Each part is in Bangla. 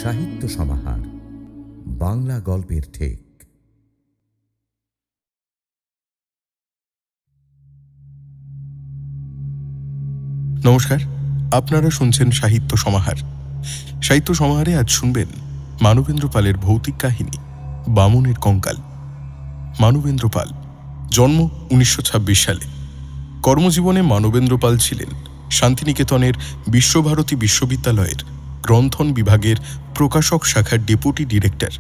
সাহিত্য সমাহার বাংলা গল্পের ঠেক। নমস্কার, আপনারা শুনছেন সাহিত্য সমাহার। সাহিত্য সমাহারে আজ শুনবেন মানবেন্দ্র পালের ভৌতিক কাহিনী বামনের কঙ্কাল। মানবেন্দ্র পাল জন্ম 1926 সালে। কর্মজীবনে মানবেন্দ্র পাল ছিলেন শান্তিনিকেতনের বিশ্বভারতী বিশ্ববিদ্যালয়ের গ্রন্থন বিভাগের প্রকাশক শাখার ডেপুটি ডিরেক্টর।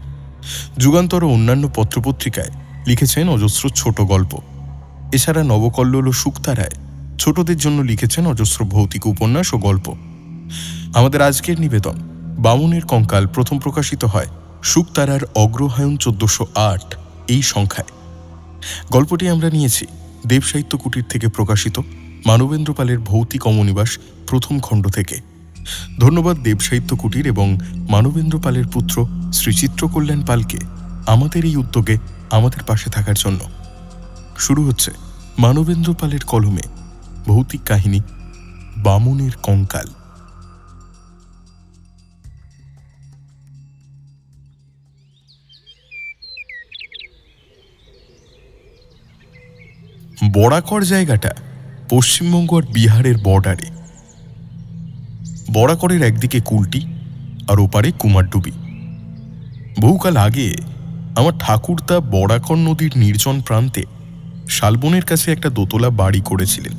যুগান্তর ও অন্যান্য পত্রপত্রিকায় লিখেছেন অজস্র ছোট গল্প। এছাড়া নবকল্লোল ও শুকতারায় ছোটদের জন্য লিখেছেন অজস্র ভৌতিক উপন্যাস ও গল্প। আমাদের আজকের নিবেদন বামনের কঙ্কাল প্রথম প্রকাশিত হয় শুকতারার অগ্রহায়ণ 1408 এই সংখ্যায়। গল্পটি আমরা নিয়েছি দেবসাহিত্য কুটির থেকে প্রকাশিত মানবেন্দ্র পালের ভৌতিক অমনিবাস প্রথম খণ্ড থেকে। ধন্যবাদ দেবসাহিত্য কুটির এবং মানবেন্দ্র পালের পুত্র শ্রী চিত্রকল্যাণ পালকে আমাদের এই উদ্যোগে আমাদের পাশে থাকার জন্য। শুরু হচ্ছে মানবেন্দ্র পালের কলমে ভৌতিক কাহিনী বামনের কঙ্কাল। বরাকর জায়গাটা পশ্চিমবঙ্গ আর বিহারের বর্ডারে। বরাকরের একদিকে কুলটি আর ওপারে কুমারডুবি। বহুকাল আগে আমার ঠাকুরদা বরাকর নদীর নির্জন প্রান্তে শালবনের কাছে একটা দোতলা বাড়ি করেছিলেন।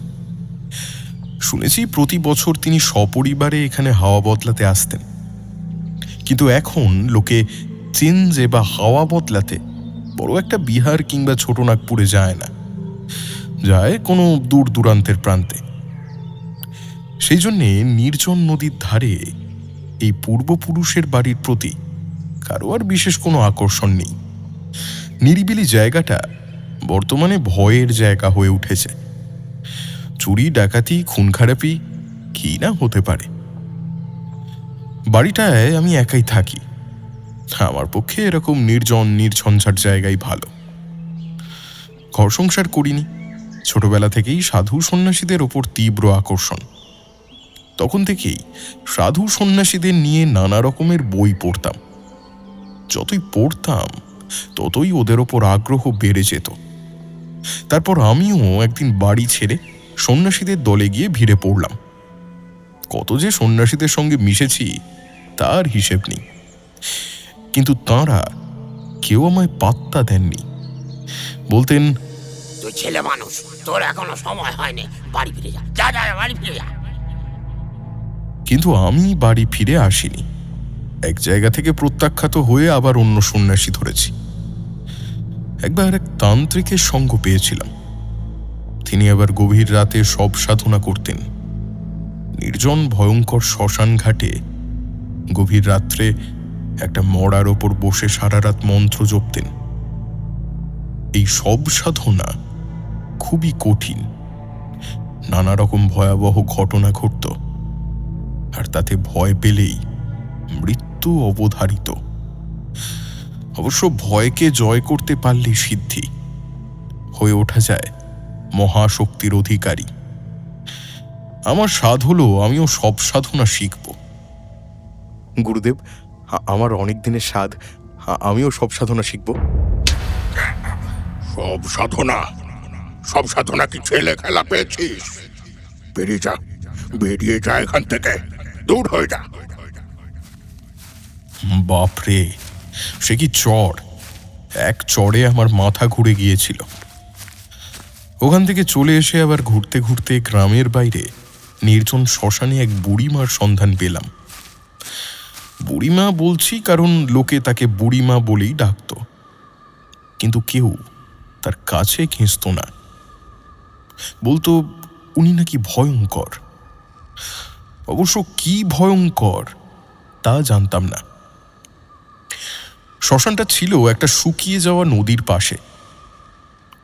শুনেছি প্রতি বছর তিনি সপরিবারে এখানে হাওয়া বদলাতে আসতেন। কিন্তু এখন লোকে চেঞ্জে বা হাওয়া বদলাতে বড় একটা বিহার কিংবা ছোটনাগপুরে যায় না, যায় কোনো দূর দূরান্তের প্রান্তে। সেই জন্যে নির্জন নদীর ধারে এই পূর্বপুরুষের বাড়ির প্রতি কারো আর বিশেষ কোনো আকর্ষণ নেই। নিরিবিলি জায়গাটা বর্তমানে ভয়ের জায়গা হয়ে উঠেছে। চুরি ডাকাতি খুন খারাপি কি না হতে পারে। বাড়িটায় আমি একাই থাকি। আমার পক্ষে এরকম নির্জন নির্ঝঞ্ঝাট জায়গায় ভালো। ঘর সংসার করিনি। ছোটবেলা থেকেই সাধু সন্ন্যাসীদের ওপর তীব্র আকর্ষণ। তখন থেকেই সাধু সন্ন্যাসীদের নিয়ে নানা রকমের বই পড়তাম। যতই পড়তাম ততই ওদের ওপর আগ্রহ বেড়ে যেত। তারপর আমিও একদিন বাড়ি ছেড়ে সন্ন্যাসীদের দলে গিয়ে ভিড়ে পড়লাম। কত যে সন্ন্যাসীদের সঙ্গে মিশেছি তার হিসেব নেই। কিন্তু তাঁরা কেউ আমায় পাত্তা দেননি। বলতেন, তুই ছেলে মানুষ, তোর এখনো সময় হয়নি, বাড়ি ফিরে যা, যা যা বাড়ি ফিরে যা। কিন্তু আমি বাড়ি ফিরে আসিনি। এক জায়গা থেকে প্রত্যাখ্যাত হয়ে আবার অন্য সন্ন্যাসী ধরেছি। একবার এক তান্ত্রিকের সঙ্গ পেয়েছিলাম। তিনি আবার গভীর রাতে সব সাধনা করতেন। নির্জন ভয়ঙ্কর শ্মশান ঘাটে গভীর রাত্রে একটা মড়ার ওপর বসে সারা রাত মন্ত্র জপতেন। এই সব সাধনা খুবই কঠিন। নানা রকম ভয়াবহ ঘটনা ঘটত, আর তাতে ভয় পেলেই মৃত্যু অবধারিত। অবশ্য ভয়কে জয় করতে পারলেই সিদ্ধি হয়ে ওঠা যায় মহাশক্তির অধিকারী। আমার সাধ হলো আমিও সব সাধনা শিখব। গুরুদেব, আমার অনেক দিনের সাধ, আমিও সব সাধনা শিখব। সব সাধনা কি ছেলে খেলা পেয়েছিস? বেরিয়ে যা এখান থেকে, দূর হয়ে যা। বাপরে, সে কি চড়! এক চড়ে আমার মাথা ঘুরে গিয়েছিল। ওখান থেকে চলে এসে আবার ঘুরতে ঘুরতে গ্রামের বাইরে নির্জন শ্মশানে এক বুড়িমার সন্ধান পেলাম। বুড়িমা বলছি কারণ লোকে তাকে বুড়িমা বলেই ডাকত, কিন্তু কেউ তার কাছে ঘেঁষত না। বলতো উনি নাকি ভয়ঙ্কর। অবশ্য কি ভয়ঙ্কর তা জানতাম না। শ্মশানটা ছিল একটা শুকিয়ে যাওয়া নদীর পাশে।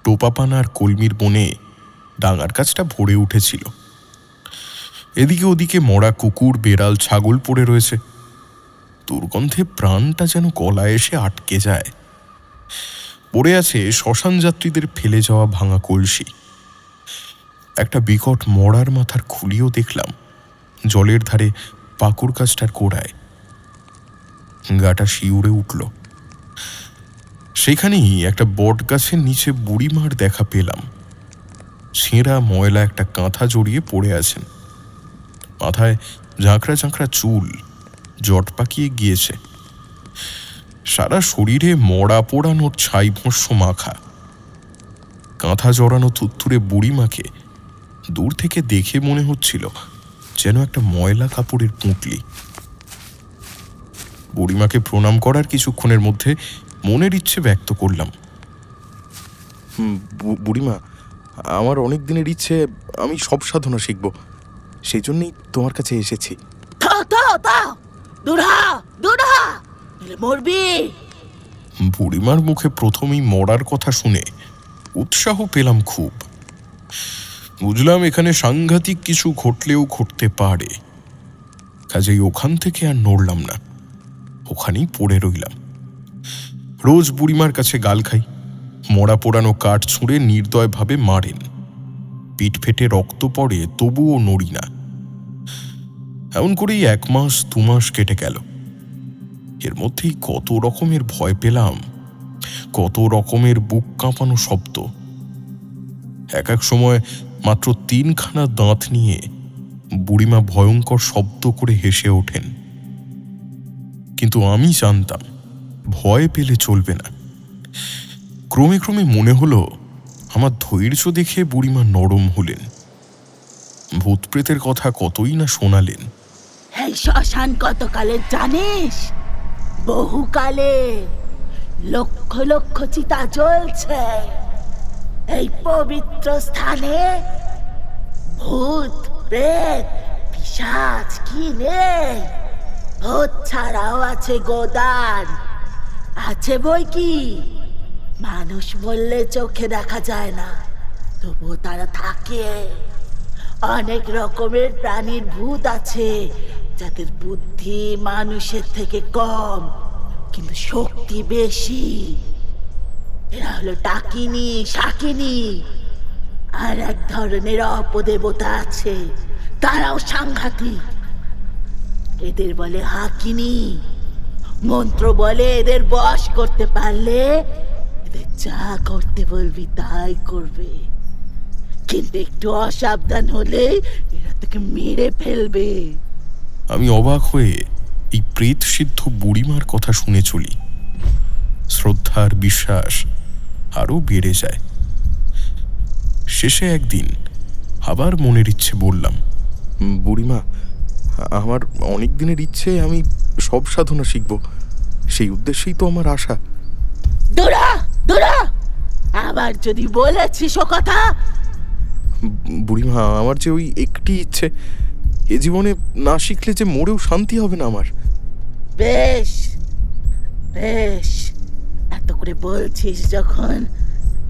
টোপাপানা আর কলমির বনে ডাঙার গাছটা ভরে উঠেছিল। এদিকে ওদিকে মরা কুকুর, বেড়াল, ছাগল পড়ে রয়েছে। দুর্গন্ধে প্রাণটা যেন গলায় এসে আটকে যায়। পড়ে আছে শ্মশান যাত্রীদের ফেলে যাওয়া ভাঙা কলসি। একটা বিকট মরার মাথার খুলিও দেখলাম জলের ধারে পাকুড় গাছটার গোড়ায়। গাটা শিউরে উঠল। সেখানেই একটা বট গাছের নিচে বুড়িমার দেখা পেলাম। ছেঁড়া ময়লা একটা কাঁথা জড়িয়ে পড়ে আছেন। মাথায় ঝাঁকড়া ঝাঁকড়া চুল, জট পাকিয়ে গিয়েছে। সারা শরীরে মরা পোড়ানোর ছাই ভস্য মাখা। কাঁথা জড়ানো থুত্থুরে বুড়িমাকে দূর থেকে দেখে মনে হচ্ছিল যেন একটা ময়লা কাপড়ের পুঁটলি। বুড়িমাকে প্রণাম করার কিছুক্ষণের মধ্যে মনের ইচ্ছে ব্যক্ত করলাম। বুড়িমা, আমার অনেক দিনের ইচ্ছে আমি সব সাধনা শিখব, সেই জন্যই তোমার কাছে এসেছি। মরবি। বুড়িমার মুখে প্রথমেই মরার কথা শুনে উৎসাহ পেলাম খুব। বুঝলাম এখানে সাংঘাতিক কিছু ঘটলেও ঘটতে পারে। কাজেই ওখান থেকে আর নড়লাম না, ওখানেই পড়ে রইলাম। রোজ বুড়িমার কাছে গাল খাই। মরা পোড়ানো কাঠ ছুঁড়ে নির্দয়ভাবে মারেন। পিঠ ফেটে রক্ত পড়ে, তবুও নড়ি না। এমন করেই 1 মাস 2 মাস কেটে গেল। এর মধ্যেই কত রকমের ভয় পেলাম, কত রকমের বুক কাঁপানো শব্দ। এক এক সময় মাত্র 3খানা দাঁত নিয়ে বুড়িমা ভয়ঙ্কর শব্দ করে হেসে ওঠেন। কিন্তু আমি জানতাম ভয় পেলে চলবে না। ক্রমে ক্রমে মনে হলো আমার ধৈর্য দেখে বুড়িমা নরম হলেন। ভূত প্রেতের কথা কতই না শোনালেন। এই শ্মশান কতকালের জানিস? বহুকালে। লক্ষ লক্ষ চিতা জ্বলছে এই পবিত্র স্থানে। ভূত প্রেত পিশাচ কি নেই? ভূত ছাড়াও আছে গোদান, আছে বই কি। মানুষ বললে চোখে দেখা যায় না, তবুও তারা থাকে। অনেক রকমের প্রাণীর ভূত আছে যাদের বুদ্ধি মানুষের থেকে কম, কিন্তু শক্তি বেশি। এরা হলো ডাকিনী, শাকিনী। আর এক ধরনের অপদেবতা আছে, তারাও সাংঘাতিক। এদের বলে হাকিনী। মন্ত্র বলে এদের বশ করতে পারলে এদের যা করতে বলবি তাই করবে, কিন্তু একটু অসাবধান হলে এরা তোকে মেরে ফেলবে। আমি অবাক হয়ে এই প্রেত সিদ্ধ বুড়িমার কথা শুনে চলি। শ্রদ্ধার বিশ্বাস আরো বেড়ে যায়। শেষে একদিন আবার মনের ইচ্ছে বললাম, বুড়িমা, আমার অনেক দিনের ইচ্ছে আমি সব সাধনা শিখব, সেই উদ্দেশ্যেই তো আমার আশা। দূরা দূরা, আবার যদি বলেছিস ও কথা। বুড়িমা, আমার যে ওই একটি ইচ্ছে, এ জীবনে না শিখলে যে মরেও শান্তি হবে না আমার। বেশ বেশ, এত করে বলছিস যখন,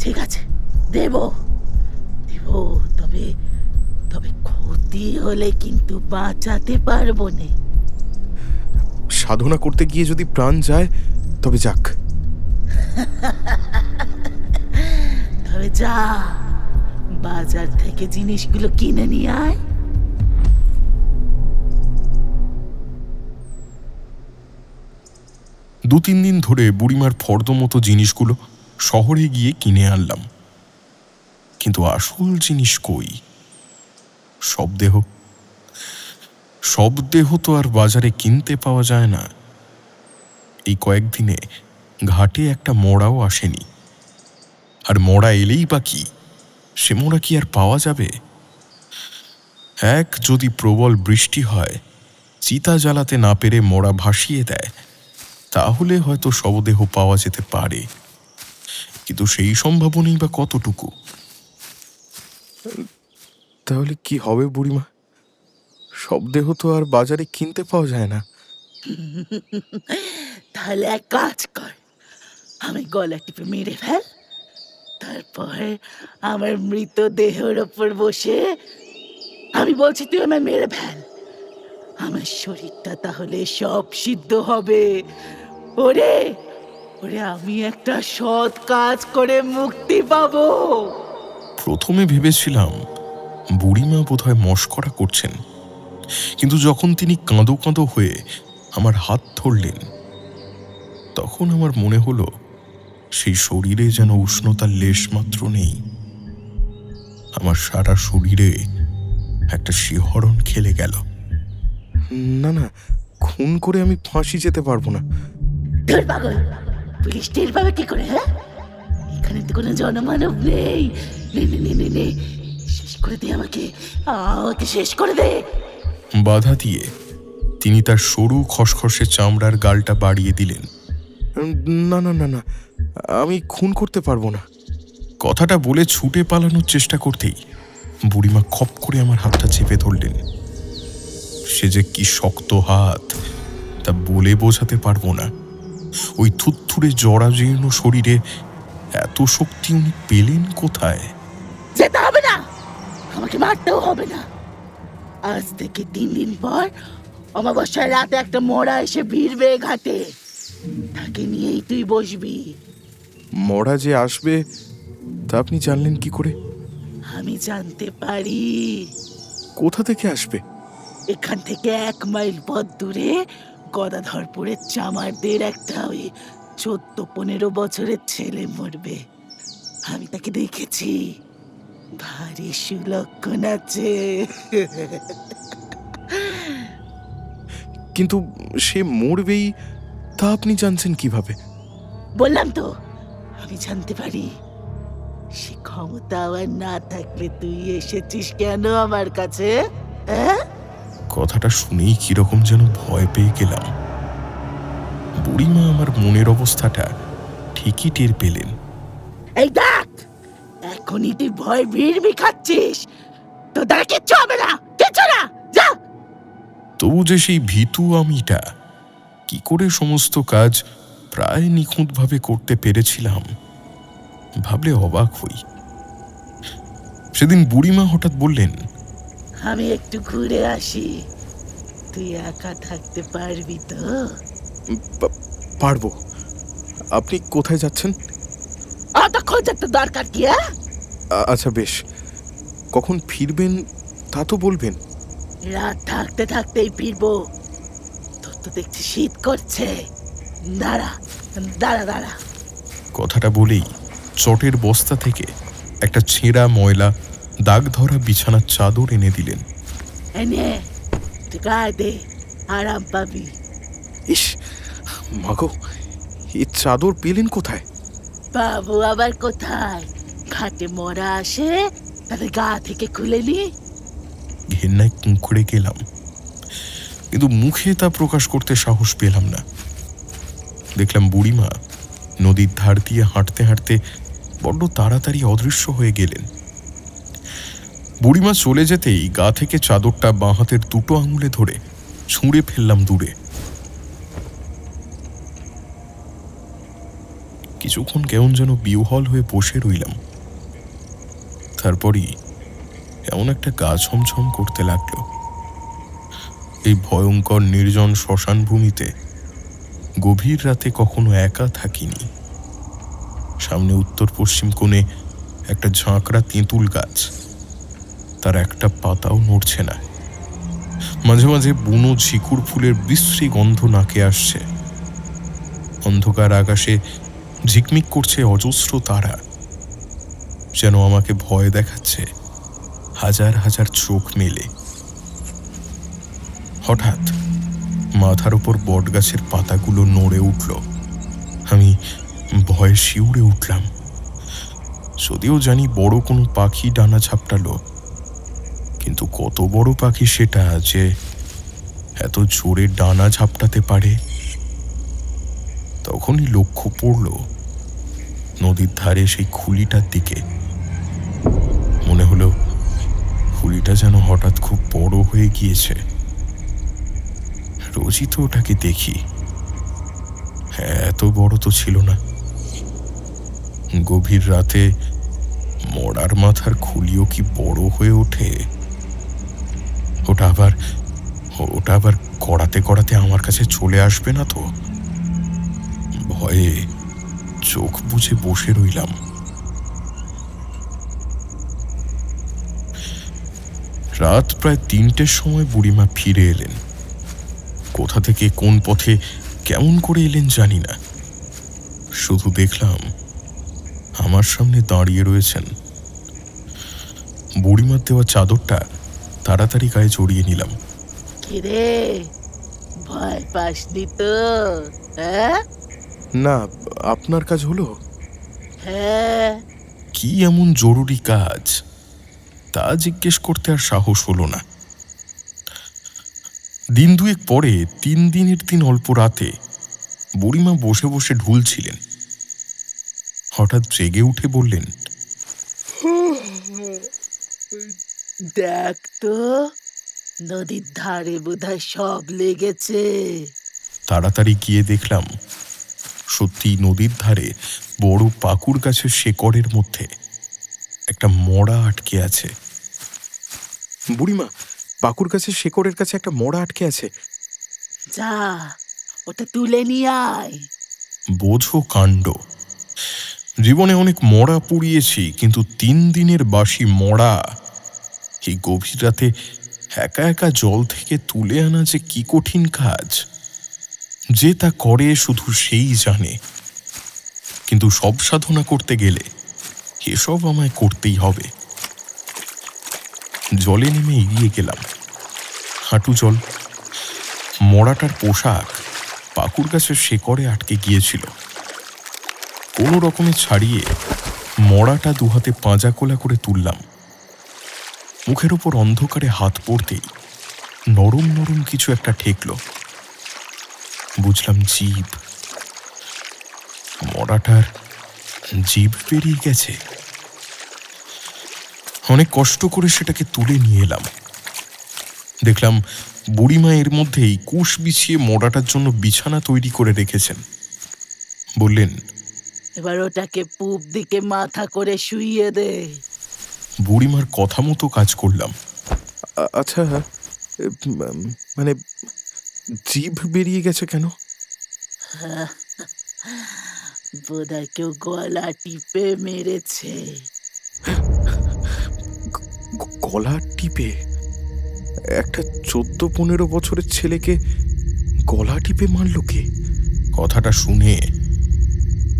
ঠিক আছে, দেব দেব। তবে তবে ক্ষতি হলে কিন্তু বাঁচাতে পারবো না। সাধনা করতে গিয়ে যদি প্রাণ যায় তবে যাক। তবে যা, বাজার থেকে জিনিসগুলো কিনে নিয়ে আয়। দু 3 দিন ধরে বুড়িমার ফর্দ মতো জিনিসগুলো শহরে গিয়ে কিনে আনলাম। কিন্তু আসল জিনিস কই? শবদেহ। শবদেহ তো আর বাজারে কিনতে পাওয়া যায় না। এই কয়েকদিনে ঘাটে একটা মড়াও আসেনি। আর মড়া এলেই বা কি, সে মড়া কি আর পাওয়া যাবে? যদি প্রবল বৃষ্টি হয়, চিতা জ্বালাতে না পেরে মড়া ভাসিয়ে দেয়, তাহলে হয়তো শবদেহ পাওয়া যেতে পারে। কিন্তু সেই সম্ভাবনাই বা কতটুকু? তাহলে কি হবে বুড়িমা? শবদেহ তো আর বাজারে কিনতে পাওয়া যায় না। তাহলে এক কাজ কর, আমি গলা টিপে মেরে ফেল, তারপর আমার মৃতদেহের ওপর বসে আমি বলছি তুই আমায় মেরে ফেল। আমার শরীরটা তাহলে সব সিদ্ধ হবে। ওরে ওরে, আমি একটা সৎ কাজ করে মুক্তি পাবো। প্রথমে ভেবেছিলাম বুড়িমা বোধহয় মশকরা করছেন, কিন্তু যখন তিনি কাঁদো কাঁদো হয়ে আমার হাত ধরলেন, তখন আমার মনে হলো সেই শরীরে যেন উষ্ণতার লেশ মাত্র নেই। আমার সারা শরীরে একটা শিহরণ খেলে গেল। না না, খুন করে আমি ফাঁসি যেতে পারবো না। ধুর পাগল, পুলিশ টের পাবে কি করে? হ্যাঁ, এখানে তো কোনো জনমানব নেই। নে নে নে নে নে, শেষ করে দে আমাকে, আমাকে শেষ করে দে। বাধা দিয়ে তিনি তার সরু খসখসে চামড়ার গালটা বাড়িয়ে দিলেন। না না না না, আমি খুন করতে পারবো না। কথাটা বলে ছুটে পালানোর চেষ্টা করতেই বুড়িমা খপ করে আমার হাতটা চেপে ধরলেন। সে যে কি শক্ত হাত তা বলে বোঝাতে পারবো না। ওই থুত্থুরে জরাজীর্ণ শরীরে এত শক্তি উনি পেলেন কোথায়? যেতে হবে না, আমাকে মারতেও হবে না। আজ থেকে 3 দিন পর অমাবস্যার রাতে একটা মোড়া এসে ভিড়বে ঘাটে, তাকে নিয়েই তুই বসবি। মরা যে আসবে তা আপনি জানলেন কি করে? আমি জানতে পারি। কোথা থেকে আসবে? এখান থেকে 1 মাইল পথ দূরে গদাধরপুরের চামারদের একটা ওই 14-15 বছরের ছেলে মরবে। আমি তাকে দেখেছি, ভারী সুলক্ষণ আছে। কিন্তু সে মরবেই তা আপনি জানছেন কিভাবে? বললাম তো, আমি জানতে পারি। সে ক্ষমতা আমার না থাকলে তুই এসেছিস কেন আমার কাছে? হ্যাঁ, কথাটা শুনেই কিরকম যেন ভয় পেয়ে গেলাম। বুড়িমা আমার মনের অবস্থাটা ঠিকই টের পেলেন। এই দেখ, এখনই তুই ভয় ভিড়বি খাচ্ছিস। তো দ্বারা কিচ্ছু হবে না, কিচ্ছু না, যা। তবু যে সেই ভীতু আমিটা কি করে সমস্ত কাজ প্রায় নিখুঁতভাবে করতে পেরেছিলাম ভাবলে অবাক হই। সেদিন বুড়িমা হঠাৎ বললেন, আমি একটু ঘুরে আসি, তুই একা থাকতে পারবি তো? পারবো। আপনি কোথায় যাচ্ছেন? অত খোঁজার তো দরকার কি? আচ্ছা বেশ, কখন ফিরবেন তা তো বলবেন। রাত থাকতে থাকতেই ফিরবো। তোর তো দেখছি শীত করছে। দাঁড়া দাঁড়া দাঁড়া। কথাটা বলেই চটের বস্তা থেকে একটা ছেঁড়া ময়লা দাগ ধরা বিছানার চাদর এনে দিলেন। এনে গায়ে দে, আরাম পাবি। ইস মাগো, এই চাদর পেলেন কোথায়? বাবু আবার কোথায়? ঘাটে মরা আসে, তাদের গা থেকে খুলে নি। ঘেন্নায় কুঁকড়ে গেলাম, কিন্তু মুখে তা প্রকাশ করতে সাহস পেলাম না। দেখলাম বুড়িমা নদীর ধার দিয়ে হাঁটতে হাঁটতে বড্ড তাড়াতাড়ি অদৃশ্য হয়ে গেলেন। বুড়িমা চলে যেতেই গা থেকে চাদরটা বাঁ হাতের দুটো আঙুলে ধরে ছুঁড়ে ফেললাম দূরে। কিছুক্ষণ কেমন যেন বিহ্বল হয়ে বসে রইলাম। তারপরই এমন একটা গা ছমছম করতে লাগলো। এই ভয়ঙ্কর নির্জন শ্মশান ভূমিতে গভীর রাতে কখনো একা থাকিনি। সামনে উত্তর পশ্চিম কোণে একটা ঝাঁকড়া তেঁতুল গাছ, তার একটা পাতাও নড়ছে না। মাঝে মাঝে বুনো ঝিকুর ফুলের বিশ্রী গন্ধ নাকে আসছে। অন্ধকার আকাশে ঝিকমিক করছে অজস্র তারা, যেন আমাকে ভয় দেখাচ্ছে হাজার হাজার চোখ মেলে। হঠাৎ মাথার উপর বটগাছের পাতাগুলো নড়ে উঠল। আমি ভয়ে শিউরে উঠলাম। যদিও জানি বড় কোনো পাখি ডানা ঝাপটালো, কিন্তু কত বড় পাখি সেটা যে এত জোরে ডানা ঝাপটাতে পারে? তখনই লক্ষ্য পড়ল নদীর ধারে সেই খুলিটার দিকে। মনে হলো খুলিটা যেন হঠাৎ খুব বড় হয়ে গিয়েছে। রোজই তো ওটাকে দেখি, এত বড় তো ছিল না। গভীর রাতে মরার মাথার খুলিও কি বড় হয়ে ওঠে? ওটা আবার কড়াতে কড়াতে আমার কাছে চলে আসবে না তো? ভয়ে চোখ বুজে বসে রইলাম। রাত প্রায় 3টের সময় বুড়িমা ফিরে এলেন। কোথা থেকে কোন পথে কেমন করে এলেন জানি না, শুধু দেখলাম আমার সামনে দাঁড়িয়ে রয়েছেন। বুড়িমার দেওয়া চাদরটা তাড়াতাড়ি গায়ে জড়িয়ে নিলাম। কিরে, ভয় পাসনি তো? হ্যাঁ না, আপনার কাজ হলো? হ্যাঁ, কি এমন জরুরি কাজ তা জিজ্ঞেস করতে আর সাহস হলো না। দিন দুয়েক পরে 3 দিনের দিন অল্প রাতে বুড়িমা বসে বসে ঢুলছিলেন। হঠাৎ জেগে উঠে বললেন, দেখ তো, নদীর ধারে বোধহয় সব লেগেছে। তাড়াতাড়ি গিয়ে দেখলাম সত্যি নদীর ধারে বড় পাকুড় গাছের শেকড়ের মধ্যে একটা মড়া আটকে আছে। বুড়িমা, পাকুর গাছের শেকড়ের কাছে একটা মড়া আটকে আছে। যা, ওটা তুলে নিয়ে আয়। বোঝো কাণ্ড। জীবনে অনেক মড়া পুড়িয়েছি, কিন্তু 3 দিনের বাসি মড়া এই গভীর রাতে একা একা জল থেকে তুলে আনা যে কি কঠিন কাজ, যে তা করে শুধু সেই জানে। কিন্তু সব সাধনা করতে গেলে এসব আমায় করতেই হবে। জলে নেমে এগিয়ে গেলাম, হাঁটু জল। মড়াটার পোশাক পাকুড় গাছের শেকড়ে আটকে গিয়েছিল। কোনো রকমে ছাড়িয়ে মড়াটা দুহাতে পাঁজা কোলা করে তুললাম। মুখের ওপর অন্ধকারে হাত পড়তেই নরম নরম কিছু একটা ঠেকল। বুঝলাম জিভ। মড়াটার জিভ বেরিয়ে গেছে। অনেক কষ্ট করে সেটাকে তুলে নিয়ে এলাম। দেখলাম বুড়িমা এর মধ্যেই কুশ বিছিয়ে মড়াটার জন্য বিছানা তৈরি করে রেখেছেন। বললেন, এবার ওটাকে পূব দিকে মাথা করে শুইয়ে দে। বুড়িমার কথা মতো কাজ করলাম। আচ্ছা, মানে জিভ বেরিয়ে গেছে কেন? বোধহয় কেউ গলা টিপে মেরেছে। গলা টিপে? একটা 14-15 বছরের ছেলেকে গলা টিপে মারল কে? কথাটা শুনে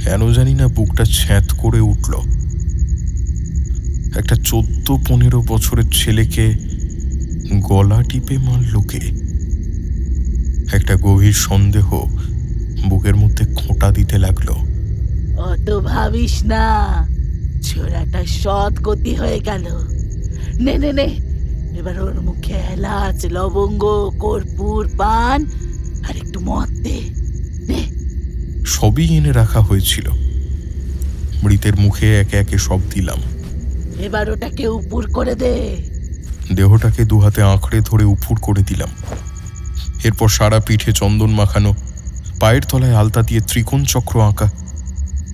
কেন জানি না বুকটা ছ্যাঁত করে উঠল। একটা 14-15 বছরের ছেলেকে গলা টিপে মারল কে? একটা গভীর সন্দেহ বুকের মধ্যে খোঁটা দিতে লাগলো। অত ভাবিস না, ছোড়াটা সৎ গতি হয়ে গেল। নে নে নে, এবার ওর মুখে এলাচ, লবঙ্গ, কর্পূর, পান আর একটু মদ দে। নে। সবই এনে রাখা হয়েছিল। মৃতের মুখে একে একে সব দিলাম। এবার ওটাকে উপুর করে দে। দেহটাকে দুহাতে আঁকড়ে ধরে উপুর করে দিলাম। এরপর সারা পিঠে চন্দন মাখানো, পায়ের তলায় আলতা দিয়ে ত্রিকোণ চক্র আঁকা,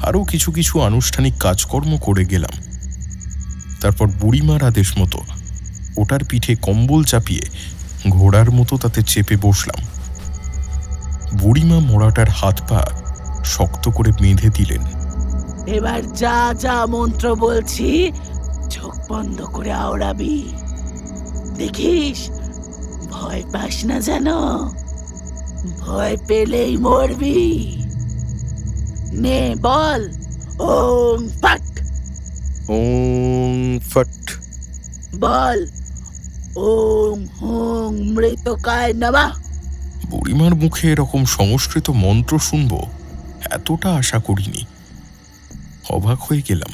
আরও কিছু কিছু আনুষ্ঠানিক কাজকর্ম করে গেলাম। তারপর বুড়িমার আদেশ মতো ওটার পিঠে কম্বল চাপিয়ে ঘোড়ার মতো তাতে চেপে বসলাম। বুড়িমা মোড়াটার হাত পা শক্ত করে বেঁধে দিলেন। এবার যা যা মন্ত্র বলছি চোখ বন্ধ করে আওড়াবি। দেখিস, ভয় পাস না যেন। ভয় পেলেই মরবি। নে বল, ওম ফট। ওম ফট। বল, ওম হুম মৃতকায় নমঃ। বুড়িমার মুখে এরকম সংস্কৃত মন্ত্র শুনব এতটা আশা করিনি। অবাক হয়ে গেলাম,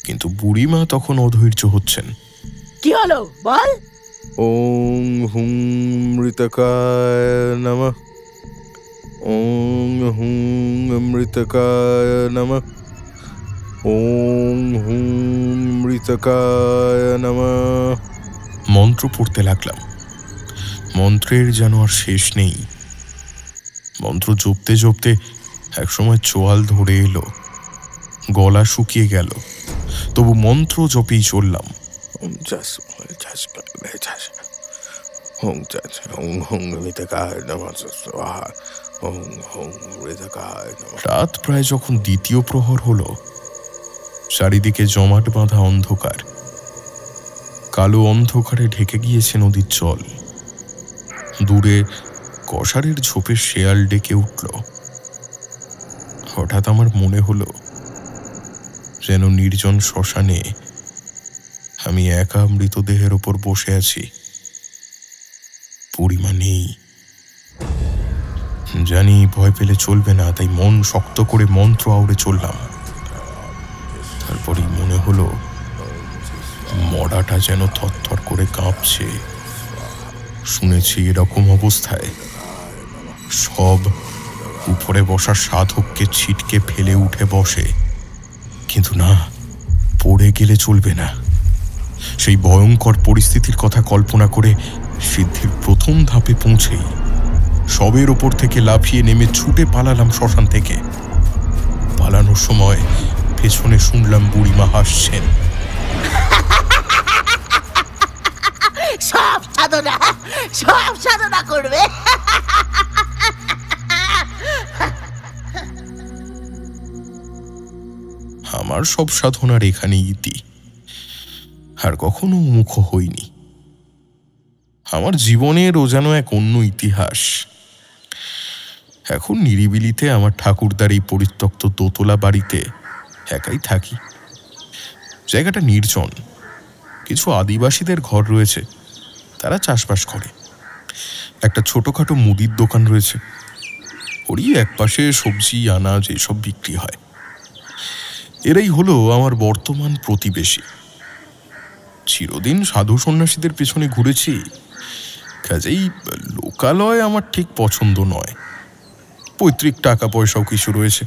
কিন্তু বুড়িমা তখন অধৈর্য হচ্ছেন। কি হলো বল? ওং হুম মৃতকায় নমঃ। ওং হুম মৃতকায় নমঃ। ওং হুম মৃতকায় নমঃ। মন্ত্র পড়তে লাগলাম। মন্ত্রের যেন আর শেষ নেই। মন্ত্র জপতে জপতে একসময় চোয়াল ধরে এলো, গলা শুকিয়ে গেল, তবু মন্ত্র জপেই চললাম। ওম জাস জাস জাস ওং জাস ওং হুম মৃতকায় নমঃ স্বাহা। ওং হুম মৃতকায় নমঃ। রাত প্রায় যখন দ্বিতীয় প্রহর হলো, চারিদিকে জমাট বাঁধা অন্ধকার। কালো অন্ধকারে ঢেকে গিয়েছে নদীর জল। দূরে কষারের ঝোপে শেয়াল ডেকে উঠল। হঠাৎ আমার মনে হলো যেন নির্জন শ্মশানে আমি একা মৃতদেহের ওপর বসে আছি। বুড়িমা নেই। জানি ভয় পেলে চলবে না, তাই মন শক্ত করে মন্ত্র আউড়ে চললাম। তারপরেই মনে হলো মড়াটা যেন থরথর করে কাঁপছে। শুনেছি এরকম অবস্থায় সব উপরে বসা সাধককে ছিটকে ফেলে উঠে বসে, কিন্তু না, পড়ে গেলে চলবে না। সেই ভয়ঙ্কর পরিস্থিতির কথা কল্পনা করে সিদ্ধির প্রথম ধাপে পৌঁছেই সবের ওপর থেকে লাফিয়ে নেমে ছুটে পালালাম শ্মশান থেকে। পালানোর সময় পেছনে শুনলাম বুড়িমা হাসছেন। সব সাধনা করবে। আমার সব সাধনার এখানে ইতি, আর কখনো মুখ হইনি। আমার জীবনের ও যেন এক অন্য ইতিহাস। এখন নিরিবিলিতে আমার ঠাকুরদার এই পরিত্যক্ত দোতলা বাড়িতে একাই থাকি। জায়গাটা নির্জন। কিছু আদিবাসীদের ঘর রয়েছে, তারা চাষবাস করে। একটা ছোটখাটো মুদির দোকান রয়েছে, ওরই একপাশে সবজি আনাজ এসব বিক্রি হয়। এরাই হলো আমার বর্তমান প্রতিবেশী। চিরদিন সাধু সন্ন্যাসীদের পেছনে ঘুরেছি, কাজেই লোকালয় আমার ঠিক পছন্দ নয়। পৈতৃক টাকা পয়সাও কিছু রয়েছে,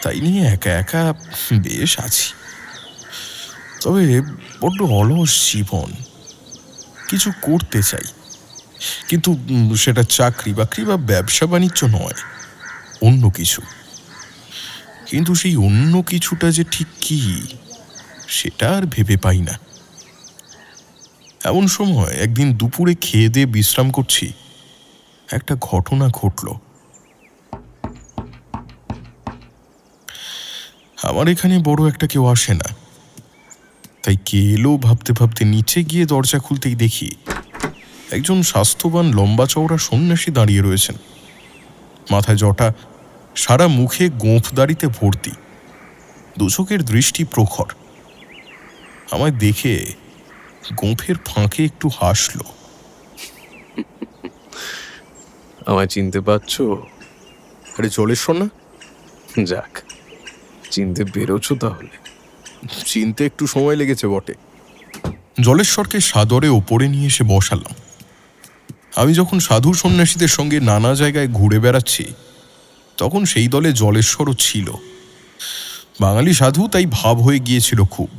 তাই নিয়ে একা একা বেশ আছি। তবে বড্ড অলস জীবন। কিছু করতে চাই, কিন্তু সেটা চাকরি বাকরি বা ব্যবসা বাণিজ্য নয়, অন্য কিছু। কিন্তু সেই অন্য কিছুটা যে ঠিক কি, সেটা আর ভেবে পাই না। এমন সময় একদিন দুপুরে খেয়ে দিয়ে বিশ্রাম করছি, একটা ঘটনা ঘটল। আমার এখানে বড় একটা কেউ আসে না, তাই কে এলো ভাবতে ভাবতে নিচে গিয়ে দরজা খুলতেই দেখি একজন স্বাস্থ্যবান লম্বা চওড়া সন্ন্যাসী দাঁড়িয়ে রয়েছেন। মাথায় জটা, সারা মুখে গোঁফ দাড়িতে ভর্তি, দুচোখের দৃষ্টি প্রখর। আমায় দেখে গোঁফের ফাঁকে একটু হাসল। আমায় চিনতে পারছো? আরে জলেশ্বর না? যাক, চিনতে বেরোছো তাহলে। চিনতে একটু সময় লেগেছে বটে। জলেশ্বরকে সাদরে ওপরে নিয়ে এসে বসালাম। আমি যখন সাধু সন্ন্যাসীদের সঙ্গে নানা জায়গায় ঘুরে বেড়াচ্ছি, তখন সেই দলে জলেশ্বরও ছিল। বাঙালি সাধু, তাই ভাব হয়ে গিয়েছিল খুব।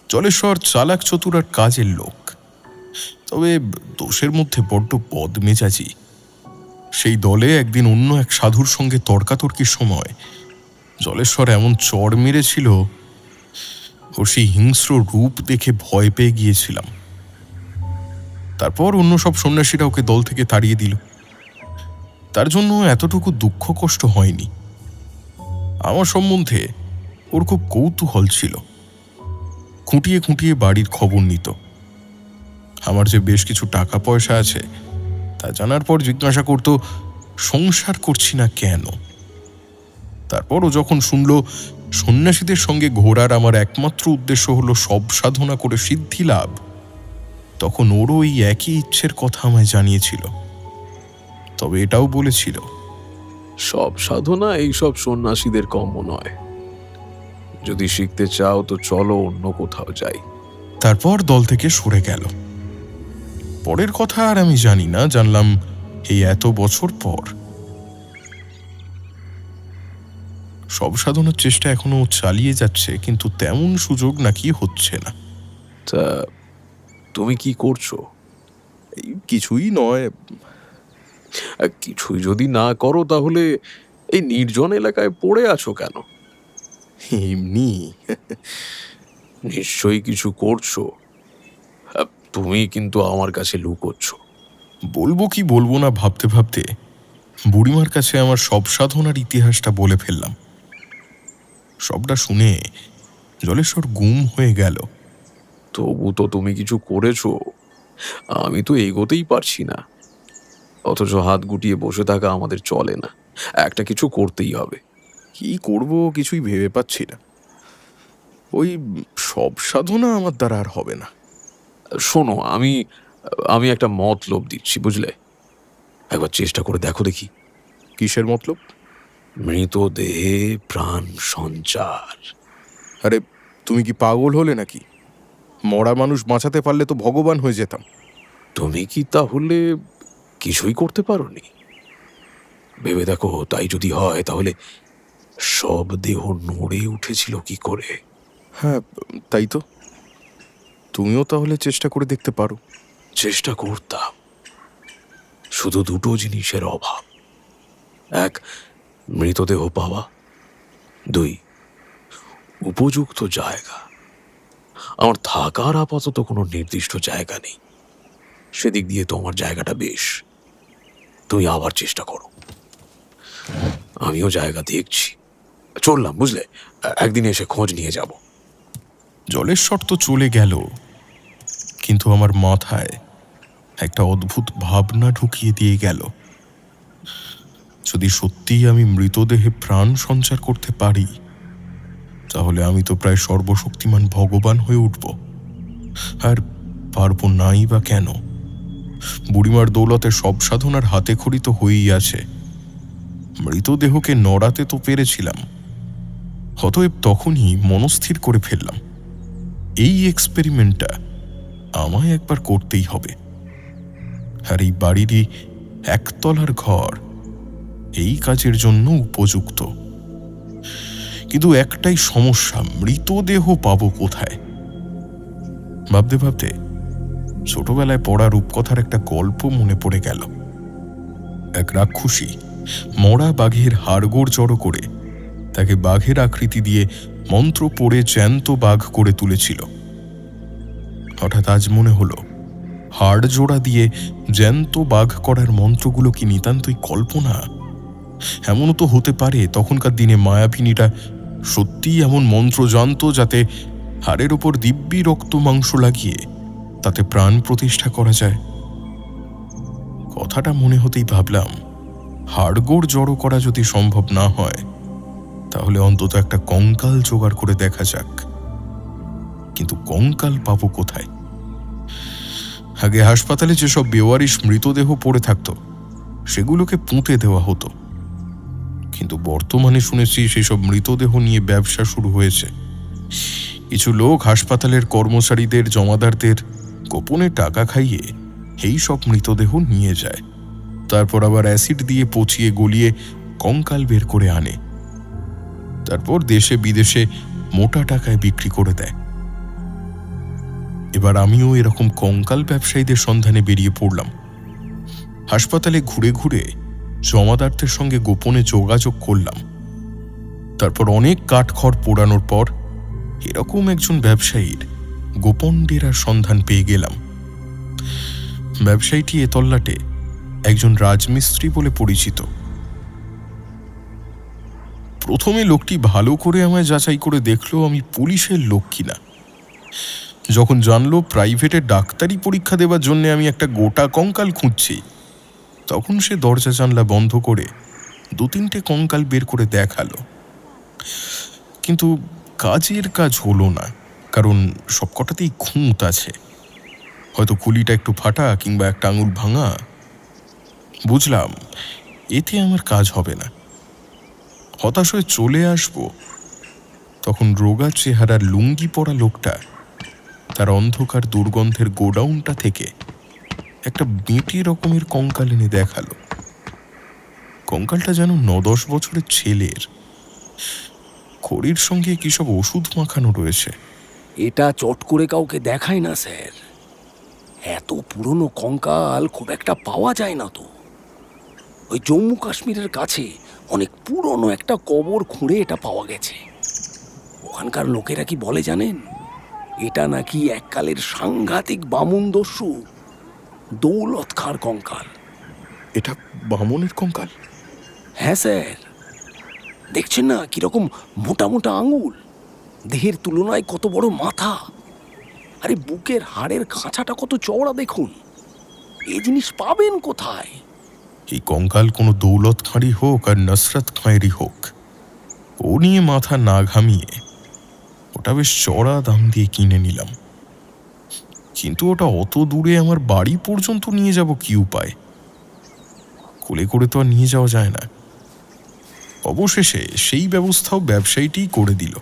জলেশ্বর চালাক চতুর আর কাজের লোক, তবে দোষের মধ্যে বড্ড বদমেজাজি। সেই দলে একদিন অন্য এক সাধুর সঙ্গে তর্কাতর্কির সময় জলেশ্বর এমন চড় মেরেছিল, ওর সেই হিংস্র রূপ দেখে ভয় পেয়ে গিয়েছিলাম। তারপর অন্য সব সন্ন্যাসীরা ওকে দল থেকে তাড়িয়ে দিল। তার জন্য এতটুকু দুঃখ কষ্ট হয়নি। আমার সম্বন্ধে ওর খুব কৌতূহল ছিল, খুঁটিয়ে খুঁটিয়ে বাড়ির খবর নিত। আমার যে বেশ কিছু টাকা পয়সা আছে তা জানার পর জিজ্ঞাসা করত সংসার করছি না কেন। তারপর ও যখন শুনল সন্ন্যাসীদের সঙ্গে ঘোরার আমার একমাত্র উদ্দেশ্য হলো সব সাধনা করে সিদ্ধি লাভ, তখন ওরও এই একই ইচ্ছের কথা আমায় জানিয়েছিল। তবে এটাও বলেছিল, সব সাধনা এইসব সন্ন্যাসীদের কম্য নয়। যদি শিখতে চাও তো চলো অন্য কোথাও যাই। তারপর দল থেকে সরে গেল। পরের কথা আর আমি জানি না, জানলাম এই এত বছর পর। সব সাধনার চেষ্টা এখনো চালিয়ে যাচ্ছে, কিন্তু তেমন সুযোগ নাকি হচ্ছে না। তা তুমি কি করছো? এই কিছুই নয়। কিছুই যদি না করো তাহলে এই নির্জন এলাকায় পড়ে আছো কেন? এমনি। নিশ্চয়ই কিছু করছো। তুমি কিন্তু আমার কাছে লুকোচ্ছ। বলবো কি বলবো না ভাবতে ভাবতে বুড়িমার কাছে আমার সব সাধনার ইতিহাসটা বলে ফেললাম। সবটা শুনে জলেশ্বর গুম হয়ে গেল। তবু তো তুমি কিছু করেছো, আমি তো এগোতেই পারছি না। অথচ হাত গুটিয়ে বসে থাকা আমাদের চলে না। একটা কিছু করতেই হবে। কি করব কিছুই ভেবে পাচ্ছি না। ওই সব সাধনা আমার দ্বারা আর হবে না। শোনো, আমি আমি একটা মতলব দিচ্ছি, বুঝলে? একবার চেষ্টা করে দেখো দেখি। কিসের মতলব? মৃতদেহে প্রাণ সঞ্চার। আরে তুমি কি পাগল হলে নাকি? মরা মানুষ বাঁচাতে পারলে তো ভগবান হয়ে যেতাম। তুমি কি তাহলে কিছুই করতে পারোনি? ভেবে দেখো, তাই যদি হয় তাহলে সব দেহ নড়ে উঠেছিল কি করে? হ্যাঁ, তাই তো। তুমিও তাহলে চেষ্টা করে দেখতে পারো। চেষ্টা করতাম, শুধু দুটো জিনিসের অভাব। এক, মৃতদেহ পাওয়া। দুই, উপযুক্ত জায়গা। আমার থাকার আপাতত কোনো নির্দিষ্ট জায়গা নেই। সেদিক দিয়ে তোমার জায়গাটা বেশ। তুমি আবার চেষ্টা করো। আমিও জায়গা দেখছি। চললাম, বুঝলে? একদিন এসে খোঁজ নিয়ে যাব। জলেশ্বর তো চলে গেল, কিন্তু আমার মাথায় একটা অদ্ভুত ভাবনা ঢুকিয়ে দিয়ে গেল। যদি সত্যিই আমি মৃতদেহে প্রাণ সঞ্চার করতে পারি, তাহলে আমি তো প্রায় সর্বশক্তিমান ভগবান হয়ে উঠব। আর পারবো নাই বা কেন? বুড়িমার দৌলতে সব সাধনার হাতে খড়ি তো হয়েই আছে। মৃতদেহকে নড়াতে তো পেরেছিলাম। অতএব তখনই মনস্থির করে ফেললাম, এই এক্সপেরিমেন্টটা আমায় একবার করতেই হবে। আর এই বাড়িরই একতলার ঘর এই কাজের জন্য উপযুক্ত। কিন্তু একটাই সমস্যা, মৃতদেহ পাবো কোথায়? ভাবতে ভাবতে ছোটবেলায় পড়া রূপকথার একটা গল্প মনে পড়ে গেল। এক রাক্ষসী মরা বাঘের হাড়গোড় জড়ো করে তাকে বাঘের আকৃতি দিয়ে মন্ত্র পড়ে জ্যান্ত বাঘ করে তুলেছিল। হঠাৎ আজ মনে হলো, হাড় জোড়া দিয়ে জ্যান্ত বাঘ করার মন্ত্রগুলো কি নিতান্তই কল্পনা? এমনও তো হতে পারে তখনকার দিনে মায়াবিনীটা সত্যিই এমন মন্ত্র জানত, যাতে হাড়ের ওপর দিব্যি রক্ত মাংস লাগিয়ে তাতে প্রাণ প্রতিষ্ঠা করা যায়। কথাটা মনে হতেই ভাবলাম, হাড়গোড় জড়ো করা যদি সম্ভব না হয়, তাহলে অন্তত একটা কঙ্কাল জোগাড় করে দেখা যাক। কিন্তু কঙ্কাল পাবো কোথায়? আগে হাসপাতালে যেসব বেওয়ারিশ মৃতদেহ পড়ে থাকত, সেগুলোকে পুঁতে দেওয়া হতো। কিন্তু বর্তমানে শুনেছি সেসব মৃতদেহ নিয়ে ব্যবসা শুরু হয়েছে। কিছু লোক হাসপাতালের কর্মচারীদের, জমাদারদের গোপনে টাকা খাইয়ে এই সব মৃতদেহ নিয়ে যায়। তারপর আবার অ্যাসিড দিয়ে পচিয়ে গলিয়ে কঙ্কাল বের করে আনে। তারপর দেশে বিদেশে মোটা টাকায় বিক্রি করে দেয়। এবার আমিও এরকম কঙ্কাল ব্যবসায়ীদের সন্ধানে বেরিয়ে পড়লাম। হাসপাতালে ঘুরে ঘুরে জমাদারদের সঙ্গে গোপনে যোগাযোগ করলাম। তারপর অনেক কাঠখড় পোড়ানোর পর এরকম একজন ব্যবসায়ীর গোপন ডেরার সন্ধান পেয়ে গেলাম। ব্যবসায়ীটি এ তল্লাটে একজন রাজমিস্ত্রি বলে পরিচিত। প্রথমে লোকটি ভালো করে আমায় যাচাই করে দেখলো আমি পুলিশের লোক কিনা। যখন জানলো প্রাইভেটে ডাক্তারি পরীক্ষা দেবার জন্য আমি একটা গোটা কঙ্কাল খুঁজছি, তখন সে দরজা জানলা বন্ধ করে 2-3টে কঙ্কাল বের করে দেখালো। কিন্তু কাজের কাজ হলো না, কারণ সবকটাতেই খুঁত আছে। হয়তো খুলিটা একটু ফাটা কিংবা একটা আঙুল ভাঙা। বুঝলাম এতে আমার কাজ হবে না। হতাশ হয়ে চলে আসবো। তখন রোগা চেহারার লুঙ্গি পরা লোকটা তার অন্ধকার দুর্গন্ধের গোডাউনটা থেকে একটা বেঁটে রকমের কঙ্কাল এনে দেখালো। কঙ্কালটা যেন 9-10 বছরের ছেলের। খড়ির সঙ্গে কি সব ওষুধ মাখানো রয়েছে। এটা চট করে কাউকে দেখায় না স্যার। এত পুরনো কঙ্কাল খুব একটা পাওয়া যায় না তো। ওই জম্মু কাশ্মীরের কাছে অনেক পুরনো একটা কবর খুঁড়ে এটা পাওয়া গেছে। ওখানকার লোকেরা কি বলে জানেন? এটা নাকি এককালের সাংঘাতিক বামুন দস্যু দৌলত খাঁর কঙ্কাল। এটা বামনের কঙ্কাল? হ্যাঁ স্যার, দেখছেন না কিরকম মোটা মোটা আঙুল, দেহের তুলনায় কত বড় মাথা, আরে বুকের হাড়ের খাঁচাটা কত চওড়া দেখুন। এই জিনিস পাবেন কোথায়? এই কঙ্কাল কোনো দৌলত খাঁড়ি হোক আর নসরত খাঁয়েরই হোক, ও নিয়ে মাথা না ঘামিয়ে ওটা বেশ চড়া দাম দিয়ে কিনে নিলাম। কিন্তু ওটা অত দূরে আমার বাড়ি পর্যন্ত নিয়ে যাব কি উপায়? কোলে করে তো আর নিয়ে যাওয়া যায় না। অবশেষে সেই ব্যবস্থাও ব্যবসায়ীটিই করে দিল।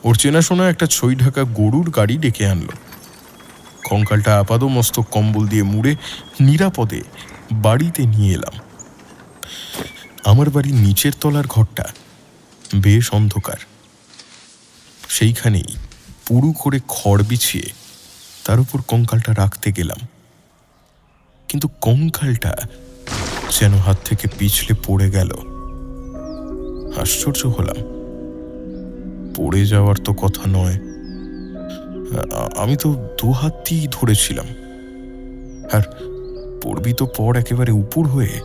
ওর চেনাশোনা একটা ছই ঢাকা গরুর গাড়ি ডেকে আনলো। কঙ্কালটা আপাদমস্তক কম্বল দিয়ে মুড়ে নিরাপদে বাড়িতে নিয়ে এলাম। আমার বাড়ির নিচের তলার ঘরটা বেশ অন্ধকার। সেইখানেই পুরু করে খড় বিছিয়ে তার উপর কঙ্কালটা রাখতে গেলাম, কিন্তু কঙ্কালটা যেন হাত থেকে পিছলে পড়ে গেল। আশ্চর্য হলাম, পড়ে যাওয়ার তো কথা নয়, আমি তো দু হাত দিয়েই ধরেছিলাম। আর পড়বি তো পর একেবারে উপর হয়ে।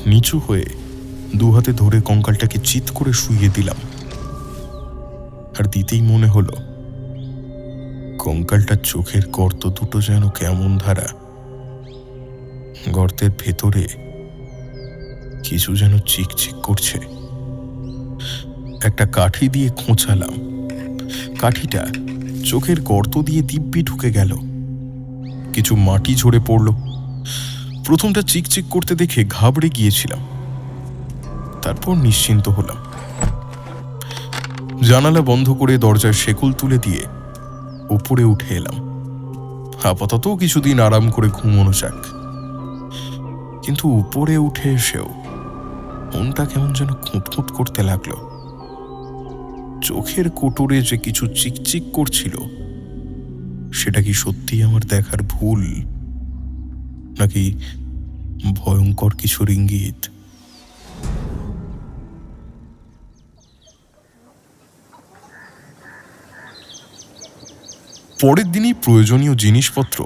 নিচু হয়ে দু হাতে ধরে কঙ্কালটাকে চিৎ করে শুইয়ে দিলাম। আর দিতেই মনে হলো কঙ্কালটার চোখের গর্ত দুটো যেন কেমন ধারা, গর্তের ভেতরে কিছু যেন চিকচিক করছে। একটা কাঠি দিয়ে খোঁচালাম, কাঠিটা চোখের গর্ত দিয়ে দিব্যি ঢুকে গেল। কিছু মাটি ঝরে পড়ল। প্রথমটা চিকচিক করতে দেখে ঘাবড়ে গিয়েছিলাম, তারপর নিশ্চিন্ত হলাম। জানালা বন্ধ করে দরজার শেকল তুলে দিয়ে উপরে উঠে এলাম। আপাতত কিছুদিন আরাম করে ঘুমোনো যাক। কিন্তু উপরে উঠে এসেও মনটা কেমন যেন খুঁতখুঁত করতে লাগলো। চোখের কোটরে যে কিছু চিকচিক করছিল, সেটা কি সত্যি আমার দেখার ভুল, নাকি ভয়ঙ্কর কিছু ইঙ্গিত? পরের দিনই প্রয়োজনীয় জিনিসপত্র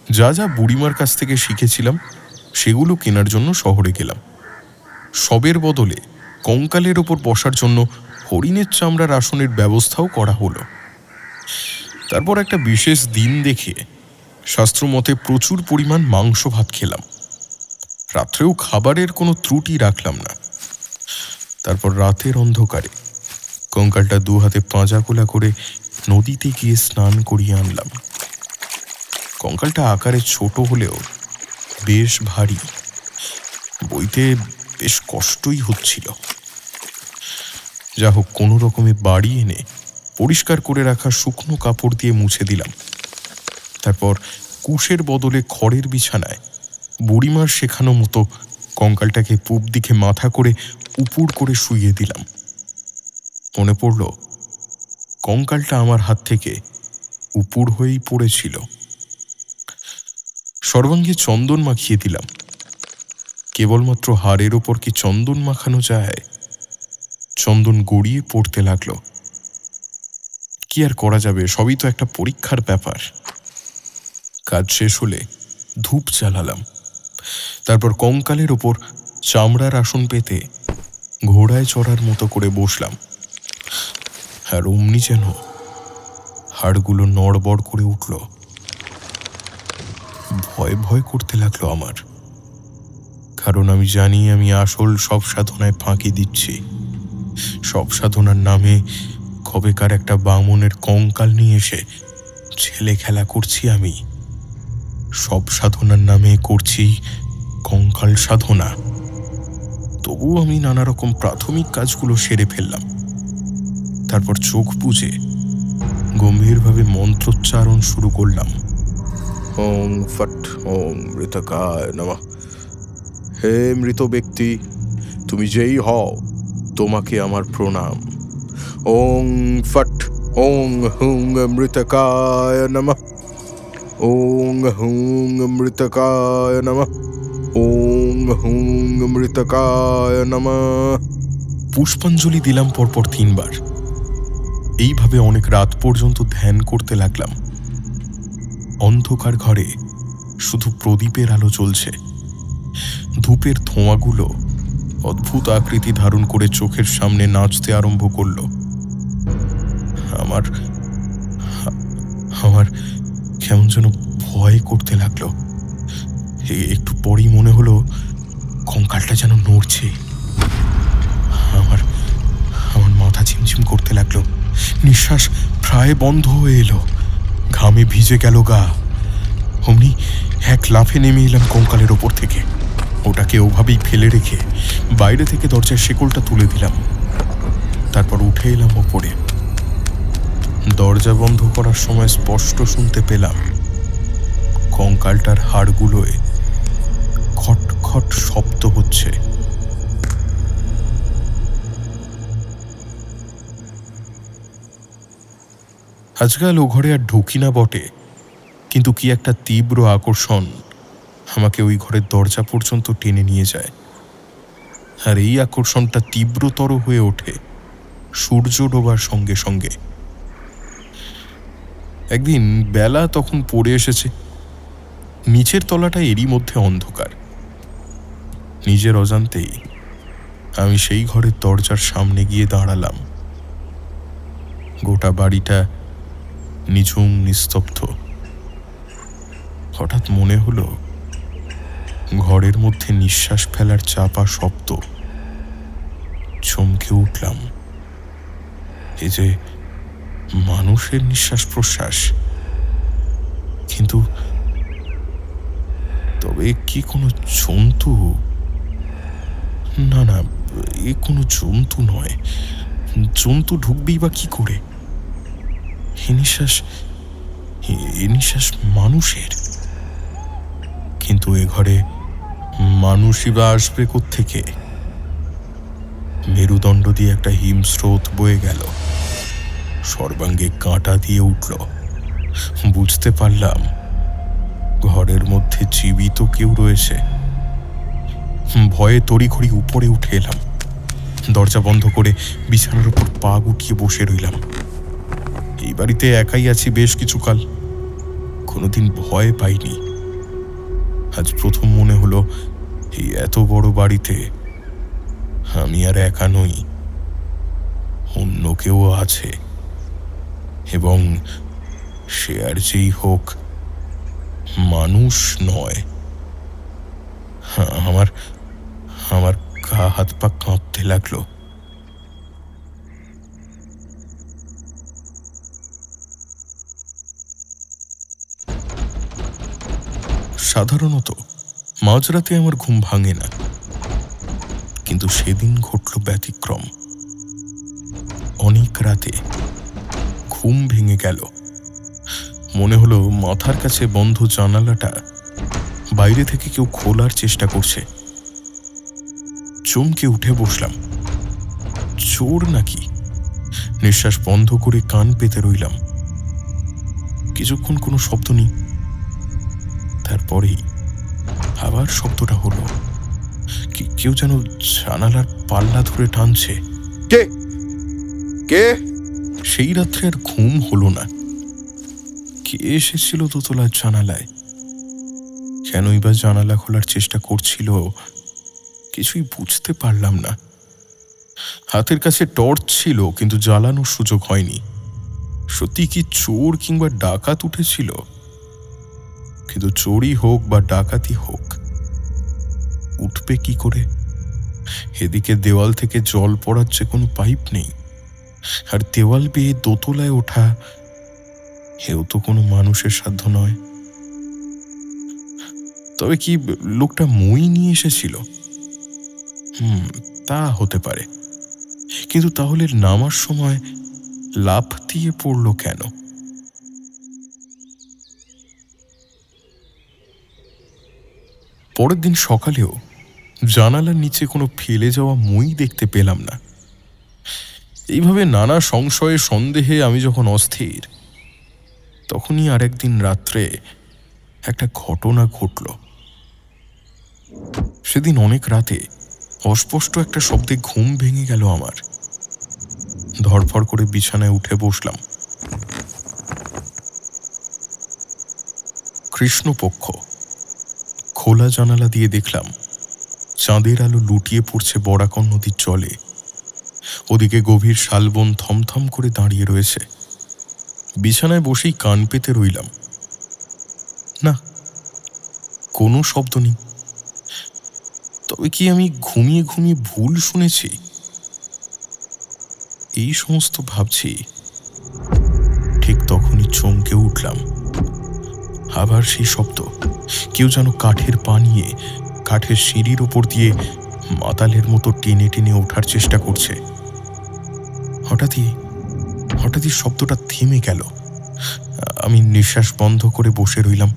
যা যা বুড়িমার কাছ থেকে শিখেছিলাম সেগুলো কেনার জন্য শহরে গেলাম। সবের বদলে কঙ্কালের ওপর বসার জন্য হরিণের চামড়ার আসনের ব্যবস্থাও করা হলো। তারপর একটা বিশেষ দিন দেখে শাস্ত্রমতে প্রচুর পরিমাণ মাংস ভাত খেলাম। রাত্রেও খাবারের কোনো ত্রুটি রাখলাম না। তারপর রাতের অন্ধকারে কঙ্কালটা দু হাতে পাঁজা কোলা করে নদীতে গিয়ে স্নান করিয়ে আনলাম। কঙ্কালটা আকারে ছোট হলেও বেশ ভারী, বইতে বেশ কষ্টই হচ্ছিল। যা হোক, কোনো রকমে বাড়ি এনে পরিষ্কার করে রাখা শুকনো কাপড় দিয়ে মুছে দিলাম। তারপর কুশের বদলে খড়ের বিছানায় বুড়িমার শেখানো মতো কঙ্কালটাকে পূব দিকে মাথা করে উপুড় করে শুইয়ে দিলাম। মনে পড়ল কঙ্কালটা আমার হাত থেকে উপুড় হয়েই পড়েছিল। সর্বাঙ্গে চন্দন মাখিয়ে দিলাম। কেবলমাত্র হাড়ের ওপর কি চন্দন মাখানো যায়? চন্দন গড়িয়ে পড়তে লাগলো। কি আর করা যাবে, সবই তো একটা পরীক্ষার ব্যাপার। কাজ শেষ হলে ধূপ জ্বালালাম। তারপর কঙ্কালের ওপর চামড়ার আসন পেতে ঘোড়ায় চড়ার মতো করে বসলাম। আর অমনি যেন হাড়গুলো নড়বড় করে উঠল। ভয় ভয় করতে লাগলো আমার, কারণ আমি জানি আমি আসল সব সাধনায় ফাঁকি দিচ্ছি। সব সাধনার নামে কবেকার একটা বামনের কঙ্কাল নিয়ে এসে ছেলে খেলা করছি। আমি সব সাধনার নামে করছি কঙ্কাল সাধনা। তবু আমি নানা রকম প্রাথমিক কাজগুলো সেরে ফেললাম। তারপর চোখ বুজে গম্ভীরভাবে মন্ত্রোচ্চারণ শুরু করলাম। ওং ফট ওং মৃতকায় নমঃ। হে মৃত ব্যক্তি, তুমি যেই হও, তোমাকে আমার প্রণাম। ওং ফট ওং হুং মৃতকায় নমঃ। ওং হুং মৃতকায় নমঃ। ওং হুং মৃতকায় নমঃ। পুষ্পাঞ্জলি দিলাম পরপর 3 বার। এইভাবে অনেক রাত পর্যন্ত ধ্যান করতে লাগলাম। অন্ধকার ঘরে শুধু প্রদীপের আলো জ্বলছে। ধূপের ধোঁয়াগুলো অদ্ভুত আকৃতি ধারণ করে চোখের সামনে নাচতে আরম্ভ করল। আমার কেমন যেন ভয় করতে লাগলো। একটু পরেই মনে হলো কঙ্কালটা যেন নড়ছে। আমার আমার মাথা ঝিমঝিম করতে লাগলো, নিঃশ্বাস প্রায় বন্ধ হয়ে এলো, ঘামে ভিজে গেল গা। অমনি এক লাফে নেমে এলাম কঙ্কালের ওপর থেকে। ওটাকে ওভাবেই ফেলে রেখে বাইরে থেকে দরজার শেকলটা তুলে দিলাম। তারপর উঠে এলাম ওপরে। দরজা বন্ধ করার সময় স্পষ্ট শুনতে পেলাম কঙ্কালটার হাড়গুলোয় খট খট শব্দ হচ্ছে। আজকাল ও ঘরে আর ঢুকি না বটে, কিন্তু কি একটা তীব্র আকর্ষণ আমাকে ওই ঘরের দরজা পর্যন্ত টেনে নিয়ে যায়। আর এই আকর্ষণটা তীব্রতর হয়ে ওঠে সূর্য ডোবার সঙ্গে সঙ্গে। একদিন বেলা তখন পড়ে এসেছে, নিচের তলাটা এরই মধ্যে অন্ধকার। নিজের অজান্তেই আমি সেই ঘরের দরজার সামনে গিয়ে দাঁড়ালাম। গোটা বাড়িটা নিঝুম নিস্তব্ধ। হঠাৎ মনে হলো ঘরের মধ্যে নিঃশ্বাস ফেলার চাপা শব্দ। চমকে উঠলাম। এই যে মানুষের নিঃশ্বাস প্রশ্বাস, কিন্তু তবে কি কোনো জন্তু? না না, এ কোনো জন্তু নয়। জন্তু ঢুকবেই বা কি করে? এ নিঃশ্বাস মানুষের। কিন্তু এ ঘরে মানুষই বা আসবে কোত্থেকে? মেরুদণ্ড দিয়ে একটা হিমস্রোত বয়ে গেল, সর্বাঙ্গে কাঁটা দিয়ে উঠল। বুঝতে পারলাম ঘরের মধ্যে জীবিত কেউ রয়েছে। ভয়ে তড়িঘড়ি উপরে উঠে এলাম। দরজা বন্ধ করে বিছানার উপর পা গুটিয়ে বসে রইলাম। এই বাড়িতে একাই আছি বেশ কিছুকাল, কোনোদিন ভয় পাইনি। আজ প্রথম মনে হলো এই এত বড় বাড়িতে আমি আর একা নই, অন্য কেউ আছে, এবং সে আর যেই হোক মানুষ নয়। আমার আমার গা হাত পা কাঁপতে লাগলো। সাধারণত মাঝরাতে আমার ঘুম ভাঙে না, কিন্তু সেদিন ঘটল ব্যতিক্রম। অনেক রাতে ঘুম ভেঙে গেল। মনে হলো মাথার কাছে বন্ধ জানালাটা বাইরে থেকে কেউ খোলার চেষ্টা করছে। চমকে উঠে বসলাম। চোর নাকি? নিঃশ্বাস বন্ধ করে কান পেতে রইলাম। কিছুক্ষণ কোনো শব্দ নেই। তারপরেই আবার শব্দটা হলো। কেউ যেন জানালার পাল্লা ধরে টানছে। কে কে? সেই রাত্রে আর ঘুম হলো না। কে এসেছিল দোতলার জানালায়? কেনই বা জানালা খোলার চেষ্টা করছিল? কিছুই বুঝতে পারলাম না। হাতের কাছে টর্চ ছিল, কিন্তু জ্বালানোর সুযোগ হয়নি। সত্যি কি চোর কিংবা ডাকাত উঠেছিল? কিন্তু চোরই হোক বা ডাকাতি হোক, উঠবে কি করে? এদিকে দেওয়াল থেকে জল পড়ার যে কোনো পাইপ নেই, আর দেওয়াল বেয়ে দোতলায় ওঠা এও তো কোনো মানুষের সাধ্য নয়। তবে কি লোকটা মই নিয়ে এসেছিল? তা হতে পারে, কিন্তু তাহলে নামার সময় লাফ দিয়ে পড়ল কেন? পরের দিন সকালেও জানালার নিচে কোনো ফেলে যাওয়া মই দেখতে পেলাম না। এইভাবে নানা সংশয়ে সন্দেহে আমি যখন অস্থির, তখনই আরেকদিন রাত্রে একটা ঘটনা ঘটল। সেদিন অনেক রাতে অস্পষ্ট একটা শব্দে ঘুম ভেঙে গেল আমার। ধড়ফড় করে বিছানায় উঠে বসলাম। কৃষ্ণপক্ষ। খোলা জানালা দিয়ে দেখলাম চাঁদের আলো লুটিয়ে পড়ছে বরাকর নদীর জলে। ওদিকে গভীর শালবন থমথম করে দাঁড়িয়ে রয়েছে। বিছানায় বসেই কান পেতে রইলাম। না, কোনো শব্দ নেই। তবে কি আমি ঘুমিয়ে ঘুমিয়ে ভুল শুনেছি? এই সমস্ত ভাবছি, ঠিক তখনই চমকে উঠলাম। আবার সেই শব্দ। কেউ যেন কাঠের পা নিয়ে কাঠের সিঁড়ির ওপর দিয়ে মাতালের মতো টেনে টেনে ওঠার চেষ্টা করছে। হঠাৎই শব্দটা থেমে গেল। আমি নিঃশ্বাস বন্ধ করে বসে রইলাম,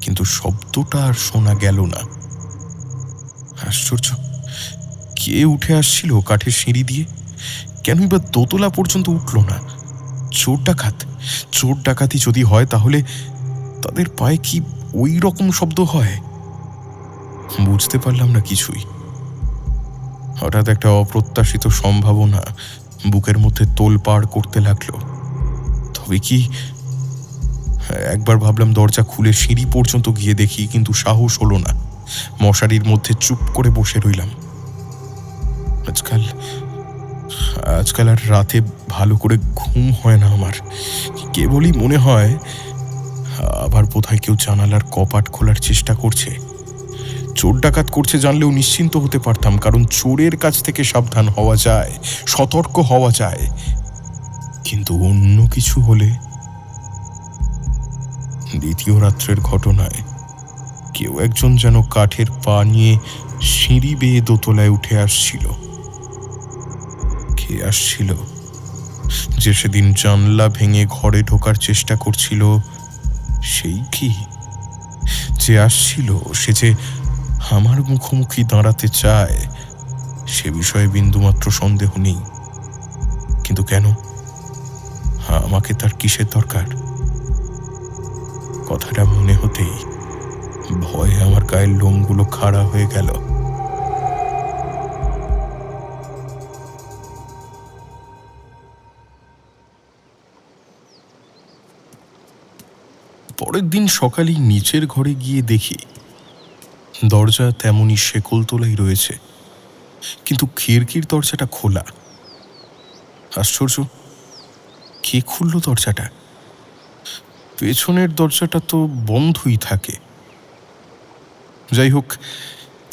কিন্তু শব্দটা আর শোনা গেল না। আশ্চর্য, কে উঠে আসছিল কাঠের সিঁড়ি দিয়ে? কেনই বা দোতলা পর্যন্ত উঠল না? চোর ডাকাতি যদি হয়, তাহলে তাদের পায়ে কি ওই রকম শব্দ হয়? বুঝতে পারলাম না কিছুই। হঠাৎ একটা অপ্রত্যাশিত সম্ভাবনা বুকের মধ্যে তোলপাড় করতে লাগলো। তবে কি, একবার ভাবলাম দরজা খুলে সিঁড়ি পর্যন্ত গিয়ে দেখি, কিন্তু সাহস হলো না। মশারির মধ্যে চুপ করে বসে রইলাম। আজকাল আর রাতে ভালো করে ঘুম হয় না আমার। কেবলই মনে হয় আবার বোধহয় কেউ জানালার কপাট খোলার চেষ্টা করছে। চোর ডাকাত করছে জানলেও নিশ্চিন্ত হতে পারতাম, কারণ চোরের কাছ থেকে সাবধান হওয়া যায়, সতর্ক হওয়া যায়। কিন্তু অন্য কিছু হলে? দ্বিতীয় রাত্রের ঘটনায় কেউ একজন যেন কাঠের পা নিয়ে সিঁড়ি বেয়ে দোতলায় উঠে আসছিল। কে আসছিল যে সেদিন জানলা ভেঙে ঘরে ঢোকার চেষ্টা করছিল? সেই কি যে আসছিল, সে যে আমার মুখোমুখি দাঁড়াতে চায়, সে বিষয়ে বিন্দুমাত্র সন্দেহ নেই। কিন্তু কেন? আমাকে তার কিসের দরকার? কথাটা মনে হতেই ভয়ে আমার গায়ের লোমগুলো খাড়া হয়ে গেল। পরের দিন সকালেই নিচের ঘরে গিয়ে দেখি দরজা তেমনই শেকল তোলাই রয়েছে, কিন্তু খিড়কির দরজাটা খোলা। আশ্চর্য, কে খুলল দরজাটা? পেছনের দরজাটা তো বন্ধই থাকে। যাই হোক,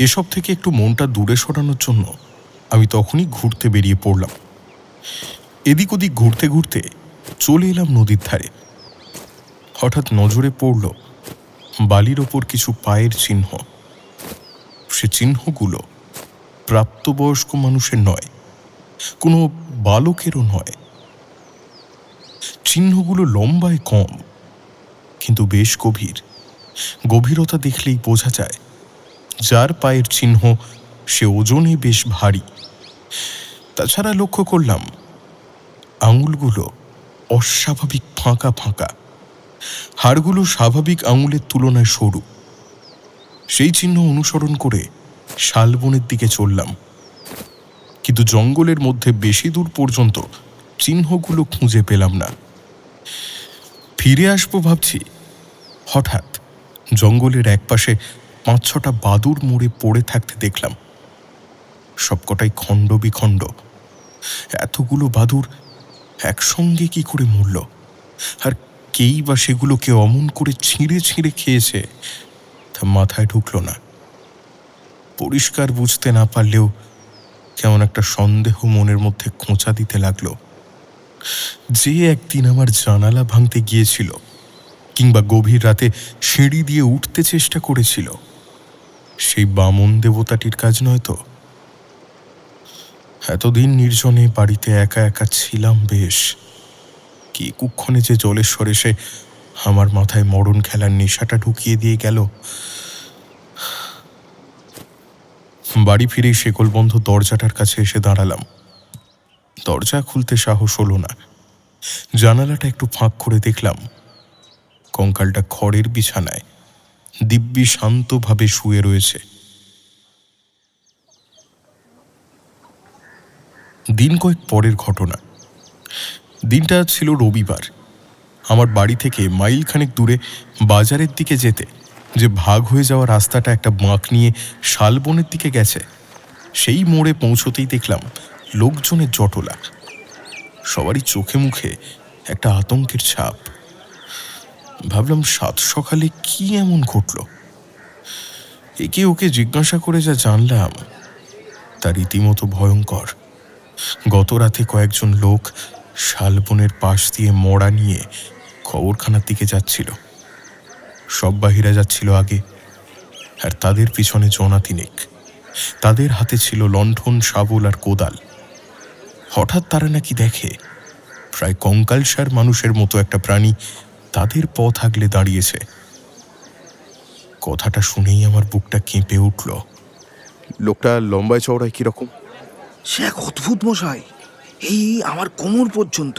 এসব থেকে একটু মনটা দূরে সরানোর জন্য আমি তখনই ঘুরতে বেরিয়ে পড়লাম। এদিক ওদিক ঘুরতে ঘুরতে চলে এলাম নদীর ধারে। হঠাৎ নজরে পড়ল বালির ওপর কিছু পায়ের চিহ্ন। সে চিহ্নগুলো প্রাপ্তবয়স্ক মানুষের নয়, কোনো বালকেরও নয়। চিহ্নগুলো লম্বায় কম, কিন্তু বেশ গভীর। গভীরতা দেখলেই বোঝা যায় যার পায়ের চিহ্ন সে ওজনে বেশ ভারী। তাছাড়া লক্ষ্য করলাম আঙুলগুলো অস্বাভাবিক ফাঁকা ফাঁকা, হাড়গুলো স্বাভাবিক আঙুলের তুলনায় সরু। সেই চিহ্ন অনুসরণ করে শালবনের দিকে চললাম, কিন্তু জঙ্গলের মধ্যে বেশি দূর পর্যন্ত চিহ্নগুলো খুঁজে পেলাম না। ফিরে আসবো ভাবছি, হঠাৎ জঙ্গলের একপাশে 5-6টা বাদুড় মরে পড়ে থাকতে দেখলাম। সবকটাই খণ্ড বিখণ্ড। এতগুলো বাদুড় একসঙ্গে কি করে মরল? আর কেই বা সেগুলোকে অমন করে ছিঁড়ে ছিঁড়ে খেয়েছে, তা মাথায় ঢুকলো না। পরিষ্কার বুঝতে না পারলেও কেমন একটা সন্দেহ মনের মধ্যে খোঁচা দিতে লাগলো। যে একদিন আমার জানালা ভাঙতে গিয়েছিল, কিংবা গভীর রাতে সিঁড়ি দিয়ে উঠতে চেষ্টা করেছিল, সেই বামন দেবতাটির কাজ নয় তো? এতদিন নির্জনে বাড়িতে একা একা ছিলাম বেশ, কি কুক্ষণে যে জলেশ্বর এসে আমার মাথায় মরণ খেলার নেশাটা ঢুকিয়ে দিয়ে গেল। বাড়ি ফিরেই শেকলবন্ধ দরজাটার কাছে এসে দাঁড়ালাম। দরজা খুলতে সাহস হলো না। জানালাটা একটু ফাঁক করে দেখলাম কঙ্কালটা খড়ের বিছানায় দিব্যি শান্তভাবে শুয়ে রয়েছে। দিন কয়েক পরের ঘটনা। দিনটা ছিল রবিবার। আমার বাড়ি থেকে মাইলখানেক দূরে বাজারের দিকে যেতে যে ভাগ হয়ে যাওয়া রাস্তাটা একটা বাঁক নিয়ে শালবনের দিকে গেছে, সেই মোড়ে পৌঁছতেই দেখলাম লোকজনের জটলা। সবারই চোখে মুখে একটা আতঙ্কের ছাপ। ভাবলাম সাত সকালে কি এমন ঘটল? একে ওকে জিজ্ঞাসা করে যা জানলাম তা রীতিমতো ভয়ঙ্কর। গত রাতে কয়েকজন লোক শালবনের পাশ দিয়ে মড়া নিয়ে খবরখানার দিকে যাচ্ছিল। সব বাহিরা যাচ্ছিল আগে, আর তাদের পিছনে জনা তিনেক। তাদের হাতে ছিল লণ্ঠন, শাবল আর কোদাল। হঠাৎ তারা নাকি দেখে প্রায় কঙ্কালসার মানুষের মতো একটা প্রাণী তাদের পথ আগলে দাঁড়িয়েছে। কথাটা শুনেই আমার বুকটা কেঁপে উঠল। লোকটা লম্বায় চওড়ায় কিরকম? সে এক অদ্ভুত মশাই, এই আমার কোমর পর্যন্ত।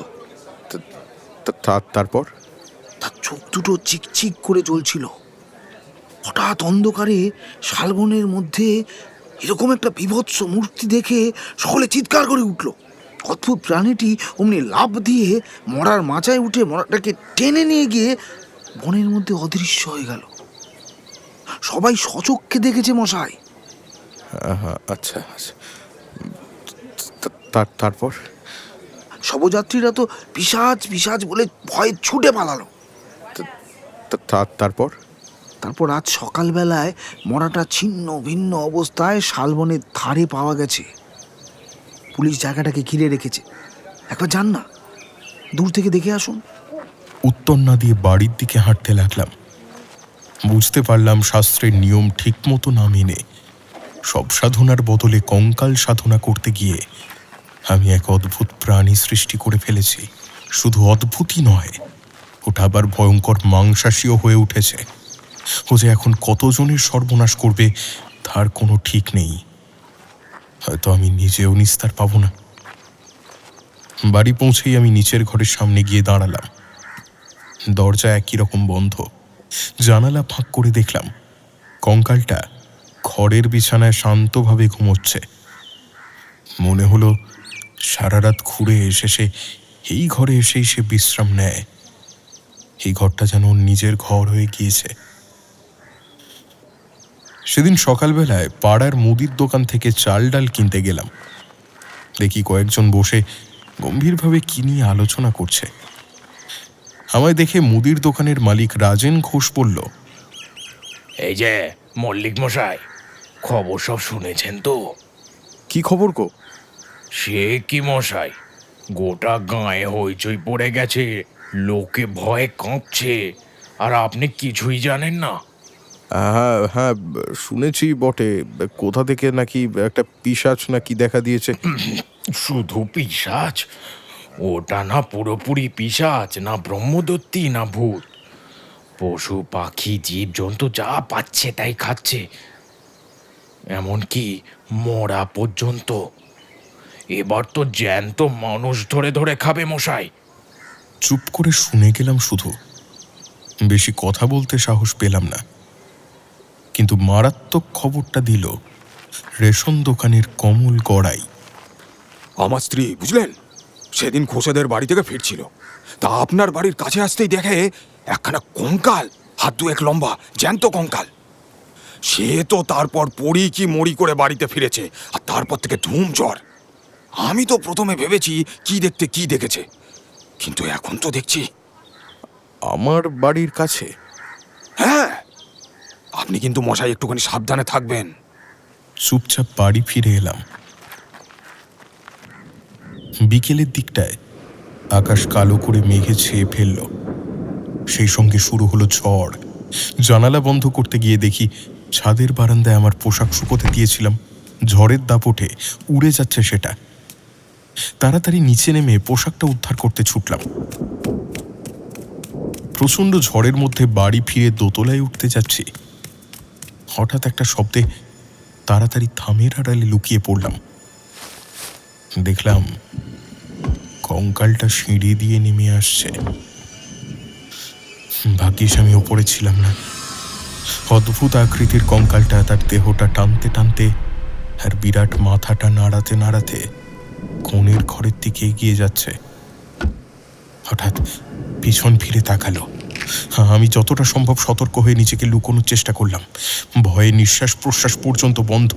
তারপর? তার চোখ দুটো চিকচিক করে জ্বলছিল। হঠাৎ অন্ধকারে শালবনের মধ্যে এরকম একটা বীভৎস মূর্তি দেখে সকলে চিৎকার করে উঠল। অদ্ভুত প্রাণীটি অমনি লাফ দিয়ে মরার মাচায় উঠে মরাটাকে টেনে নিয়ে গিয়ে বনের মধ্যে অদৃশ্য হয়ে গেল। সবাই সচক্ষে দেখেছে মশাই। আচ্ছা আচ্ছা, তারপর? শবযাত্রীরা তো পিশাচ পিশাচ বলে ভয়ে ছুটে পালালো। তারপর? তারপর আজ সকালবেলায় মরাটা ছিন্ন ভিন্ন অবস্থায় শালবনের ধারে পাওয়া গেছে। পুলিশ জায়গাটাকে ঘিরে রেখেছে। একবার যান না, দূর থেকে দেখে আসুন। উত্তর না দিয়ে বাড়ির দিকে হাঁটতে লাগলাম। বুঝতে পারলাম শাস্ত্রের নিয়ম ঠিক মতো না মেনে সব সাধনার বদলে কঙ্কাল সাধনা করতে গিয়ে আমি এক অদ্ভুত প্রাণী সৃষ্টি করে ফেলেছি। শুধু অদ্ভুতই নয়, ওটা আবার ভয়ঙ্কর মাংসাশীও হয়ে উঠেছে। ও যে এখন কতজনের সর্বনাশ করবে তার কোনো ঠিক নেই। হয়তো আমি নিজেও নিস্তার পাব না। বাড়ি পৌঁছেই আমি নিচের ঘরের সামনে গিয়ে দাঁড়ালাম। দরজা একই রকম বন্ধ। জানালা ফাঁক করে দেখলাম কঙ্কালটা খড়ের বিছানায় শান্তভাবে ঘুমোচ্ছে। মনে হলো সারা রাত ঘুরে এসে এই ঘরে এসেই সে বিশ্রাম নেয়। এই ঘরটা যেন ওর নিজের ঘর হয়ে গিয়েছে। সেদিন সকালবেলায় পাড়ার মুদির দোকান থেকে চাল ডাল কিনতে গেলাম। দেখি কয়েকজন বসে গম্ভীরভাবে কি নিয়ে আলোচনা করছে। আমায় দেখে মুদির দোকানের মালিক রাজেন ঘোষ বলল, এই যে মল্লিক মশাই, খবর সব শুনেছেন তো? কি খবর গো? সে কি মশাই, গোটা গায়ে হইচই পড়ে গেছে, লোকে ভয়ে কাঁপছে, আর আপনি কিছুই জানেন না। হ্যাঁ হ্যাঁ, শুনেছি বটে। কোথা থেকে নাকি একটা পিশাচ নাকি দেখা দিয়েছে। শুধু পিশাচ? ওটা না পুরোপুরি পিশাচ, না ব্রহ্মদত্তী, না ভূত। পশু পাখি জীব জন্তু যা পাচ্ছে তাই খাচ্ছে, এমনকি মরা পর্যন্ত। এবার তো জ্যান্ত মানুষ ধরে ধরে খাবে মশাই। চুপ করে শুনে গেলাম শুধু। বেশি কথা বলতে সাহস পেলাম না। কিন্তু মারাত্মক খবরটা দিল রেশন দোকানের কমল গড়াই। আমার স্ত্রী, বুঝলেন, সেদিন ঘোষেদের বাড়ি থেকে ফিরছিল। তা আপনার বাড়ির কাছে আসতেই দেখে একখানা কঙ্কাল, হাত দুয়েক লম্বা, জ্যান্ত কঙ্কাল। সে তো তারপর পড়ি কি মরি করে বাড়িতে ফিরেছে, আর তারপর থেকে ধুম জ্বর। আমি তো প্রথমে ভেবেছি কি দেখতে কি দেখেছে, কিন্তু এখন তো দেখছি। আমার বাড়ির কাছে? হ্যাঁ, আপনি কিন্তু মশাই একটুখানি সাবধানে থাকবেন। চুপচাপ বাড়ি ফিরে এলাম। বিকেলের দিকটায় আকাশ কালো করে মেঘে ছেয়ে ফেলল। সেই সঙ্গে শুরু হলো ঝড়। জানালা বন্ধ করতে গিয়ে দেখি ছাদের বারান্দায় আমার পোশাক শুকোতে দিয়েছিলাম, ঝড়ের দাপটে উড়ে যাচ্ছে সেটা। তাড়াতাড়ি নিচে নেমে পোশাকটা উদ্ধার করতে ছুটলাম। প্রচণ্ড ঝড়ের মধ্যে বাড়ি ফিরে দোতলায় উঠতে যাচ্ছি, হঠাৎ একটা শব্দে তাড়াতাড়ি থামের আড়ালে লুকিয়ে পড়লাম। দেখলাম কঙ্কালটা সিঁড়ি দিয়ে নেমে আসছে। ভাগ্যিস আমি ওপরে ছিলাম না। অদ্ভুত আকৃতির কঙ্কালটা তার দেহটা টানতে টানতে আর বিরাট মাথাটা নাড়াতে নাড়াতে কোণের ঘরের দিকে এগিয়ে যাচ্ছে। হঠাৎ পিছন ফিরে তাকালো। আমি যতটা সম্ভব সতর্ক হয়ে নিজেকে লুকোনোর চেষ্টা করলাম। ভয়ে নিঃশ্বাস প্রশ্বাস পর্যন্ত বন্ধ।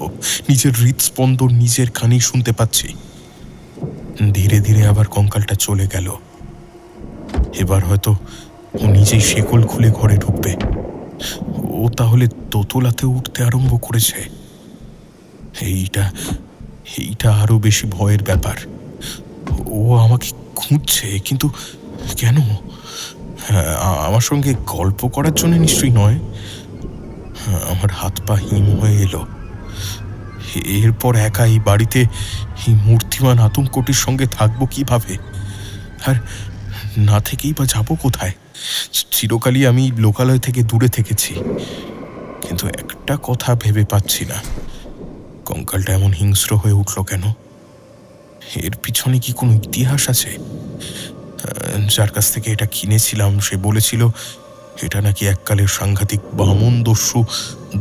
নিজের হৃদস্পন্দন নিজের কানেই শুনতে পাচ্ছি। ধীরে ধীরে আবার কঙ্কালটা চলে গেল। এবার হয়তো ও নিজেই শেকল খুলে ঘরে ঢুকবে। ও ও তাহলে দোতলাতে উঠতে আরম্ভ করেছে। এইটা এইটা আরো বেশি ভয়ের ব্যাপার। ও আমাকে খুঁজছে, কিন্তু কেন? আমার সঙ্গে গল্প করার জন্য নিশ্চয়ই নয়। আমার হাত পা হিম হয়ে এলো। এরপর একা এই বাড়িতে এই মূর্তিমান আতঙ্কটির সঙ্গে থাকবো কিভাবে? আর না থেকেই বা যাবো কোথায়? চিরকালই আমি লোকালয় থেকে দূরে থেকেছি, কিন্তু একটা কথা ভেবে পাচ্ছি না, কঙ্কালটা এমন হিংস্র হয়ে উঠল কেন? এর পিছনে কি কোনো ইতিহাস আছে? যার কাছ থেকে এটা কিনেছিলাম সে বলেছিল এটা নাকি এককালের সাংঘাতিক বামন দস্যু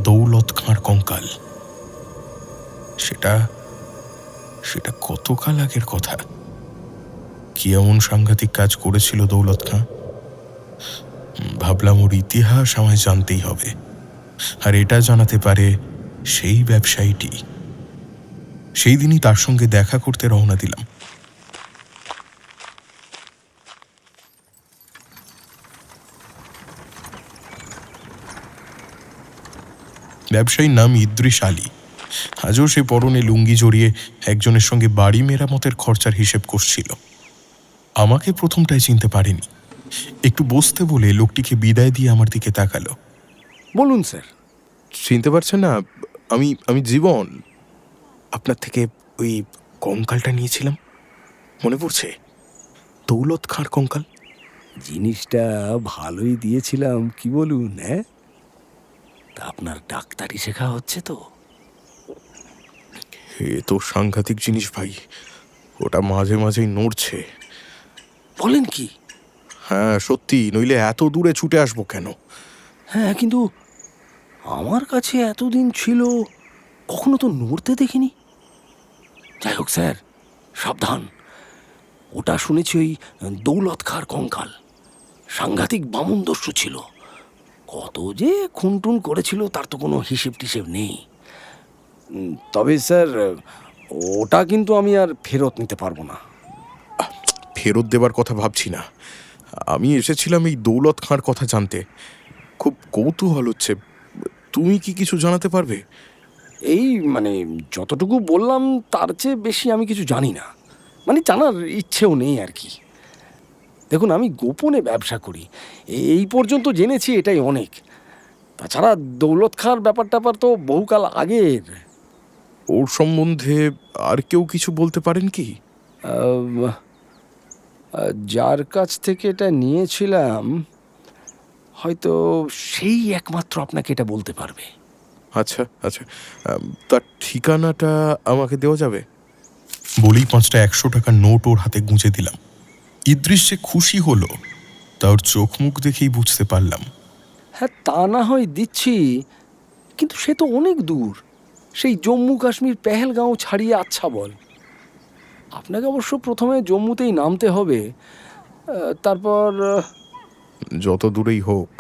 দৌলত খাঁর কঙ্কাল। সেটা সেটা কতকাল আগের কথা? কি এমন সাংঘাতিক কাজ করেছিল দৌলত খাঁ? ভাবলাম ওর ইতিহাস আমায় জানতেই হবে, আর এটা জানাতে পারে সেই ব্যবসায়ীটি। সেই দিনই তার সঙ্গে দেখা করতে রওনা দিলাম। ব্যবসায়ীর নাম ইদ্রিস আলী। আজও সে পরনে লুঙ্গি জড়িয়ে একজনের সঙ্গে বাড়ি মেরামতের খরচার হিসেব করছিল। আমাকে প্রথমটাই চিনতে পারেনি। একটু বসতে বলে লোকটিকে বিদায় দিয়ে আমার দিকে তাকালো। বলুন স্যার। চিনতে পারছেন না? আমি জীবন। আপনার থেকে ওই কঙ্কালটা নিয়েছিলাম, মনে পড়ছে? দৌলত খাঁর কঙ্কাল। জিনিসটা ভালোই দিয়েছিলাম, কি বলুন? হ্যাঁ, তা আপনার ডাক্তারি শেখা হচ্ছে তো? এ তো সাংঘাতিক জিনিস ভাই, ওটা মাঝে মাঝেই নড়ছে। বলেন কি? হ্যাঁ সত্যি, নইলে এত দূরে ছুটে আসবো কেন? হ্যাঁ, কিন্তু আমার কাছে এতদিন ছিল, কখনো তো নড়তে দেখিনি। যাই হোক স্যার, সাবধান। ওটা শুনেছি ওই দৌলত খাঁর কঙ্কাল সাংঘাতিক বামন দস্যু ছিল। কত যে খুনটুন করেছিল তার তো কোনো হিসেব টিসেব নেই। তবে স্যার, ওটা কিন্তু আমি আর ফেরত নিতে পারবো না। ফেরত দেবার কথা ভাবছি না। আমি এসেছিলাম এই দৌলত খাঁর কথা জানতে। খুব কৌতূহল হচ্ছে। তুমি কি কিছু জানাতে পারবে? এই মানে যতটুকু বললাম তার চেয়ে বেশি আমি কিছু জানি না, মানে জানার ইচ্ছেও নেই আর কি। দেখুন, আমি গোপনে ব্যবসা করি, এই পর্যন্ত জেনেছি, এটাই অনেক। তাছাড়া দৌলত খাঁর ব্যাপার ট্যাপার তো বহুকাল আগের। ওর সম্বন্ধে আর কেউ কিছু বলতে পারেন কি? যার কাছ থেকে এটা নিয়েছিলাম হয়তো সেই একমাত্র আপনাকে এটা বলতে পারবে। আচ্ছা আচ্ছা, তার ঠিকানাটা আমাকে দেওয়া যাবে? বলেই 5টা 100 টাকার নোট ওর হাতে গুঁজে দিলাম। ইদ্রিস যে খুশি হলো তা ওর চোখ মুখ দেখেই বুঝতে পারলাম। হ্যাঁ, তা না হয় দিচ্ছি, কিন্তু সে তো অনেক দূর, সেই জম্মু কাশ্মীর পেহেলগাঁও ছাড়িয়ে। আচ্ছা বল, আপনাকে অবশ্য প্রথমে জম্মুতেই নামতে হবে, তারপর যত দূরেই হোক,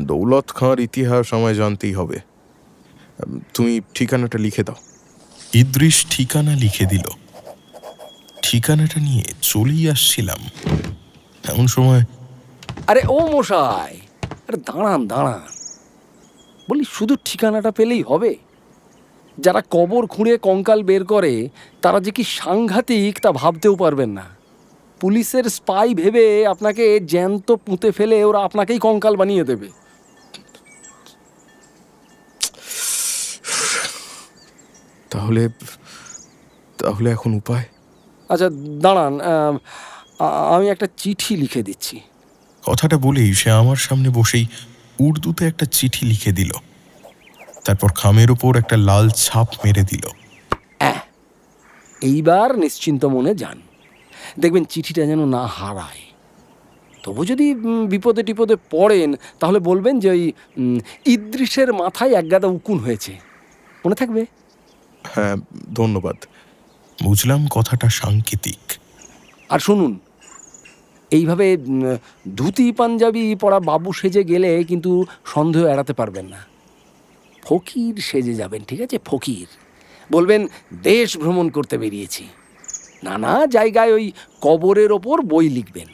দৌলত খাঁর ইতিহাস আমায় জানতেই হবে। তুমি ঠিকানাটা লিখে দাও। ইদ্রিস ঠিকানা লিখে দিল। ঠিকানাটা নিয়ে চলেই আসছিলাম, এমন সময় আরে ও মশাই, আরে দাঁড়ান দাঁড়ান, বলি শুধু ঠিকানাটা পেলেই হবে? যারা কবর খুঁড়ে কঙ্কাল বের করে তারা যে কি সাংঘাতিক তা ভাবতেও পারবেন না। পুলিশের স্পাই ভেবে আপনাকে জ্যান্ত পুঁতে ফেলে ওরা আপনাকেই কঙ্কাল বানিয়ে দেবে। তাহলে তাহলে এখন উপায়? আচ্ছা দাঁড়ান, আমি একটা চিঠি লিখে দিচ্ছি। কথাটা বলেই সে আমার সামনে বসেই উর্দুতে একটা চিঠি লিখে দিল। তারপর খামের ওপর একটা লাল ছাপ মেরে দিল। এইবার নিশ্চিন্ত মনে যান, দেখবেন চিঠিটা যেন না হারায়। তবু যদি বিপদে টিপদে পড়েন তাহলে বলবেন যে ওই ইদ্রিসের মাথায় একগাদা উকুন হয়েছে, মনে থাকবে? হ্যাঁ ধন্যবাদ। বুঝলাম কথাটা সাংকেতিক। আর শুনুন, এইভাবে ধুতি পাঞ্জাবি পরা বাবু সেজে গেলে কিন্তু সন্দেহ এড়াতে পারবেন না। ফকির সেজে যাবেন, ঠিক আছে? ফকির বলবেন দেশ ভ্রমণ করতে বেরিয়েছি, নানা জায়গায় ওই কবরের ওপর বই লিখবেন।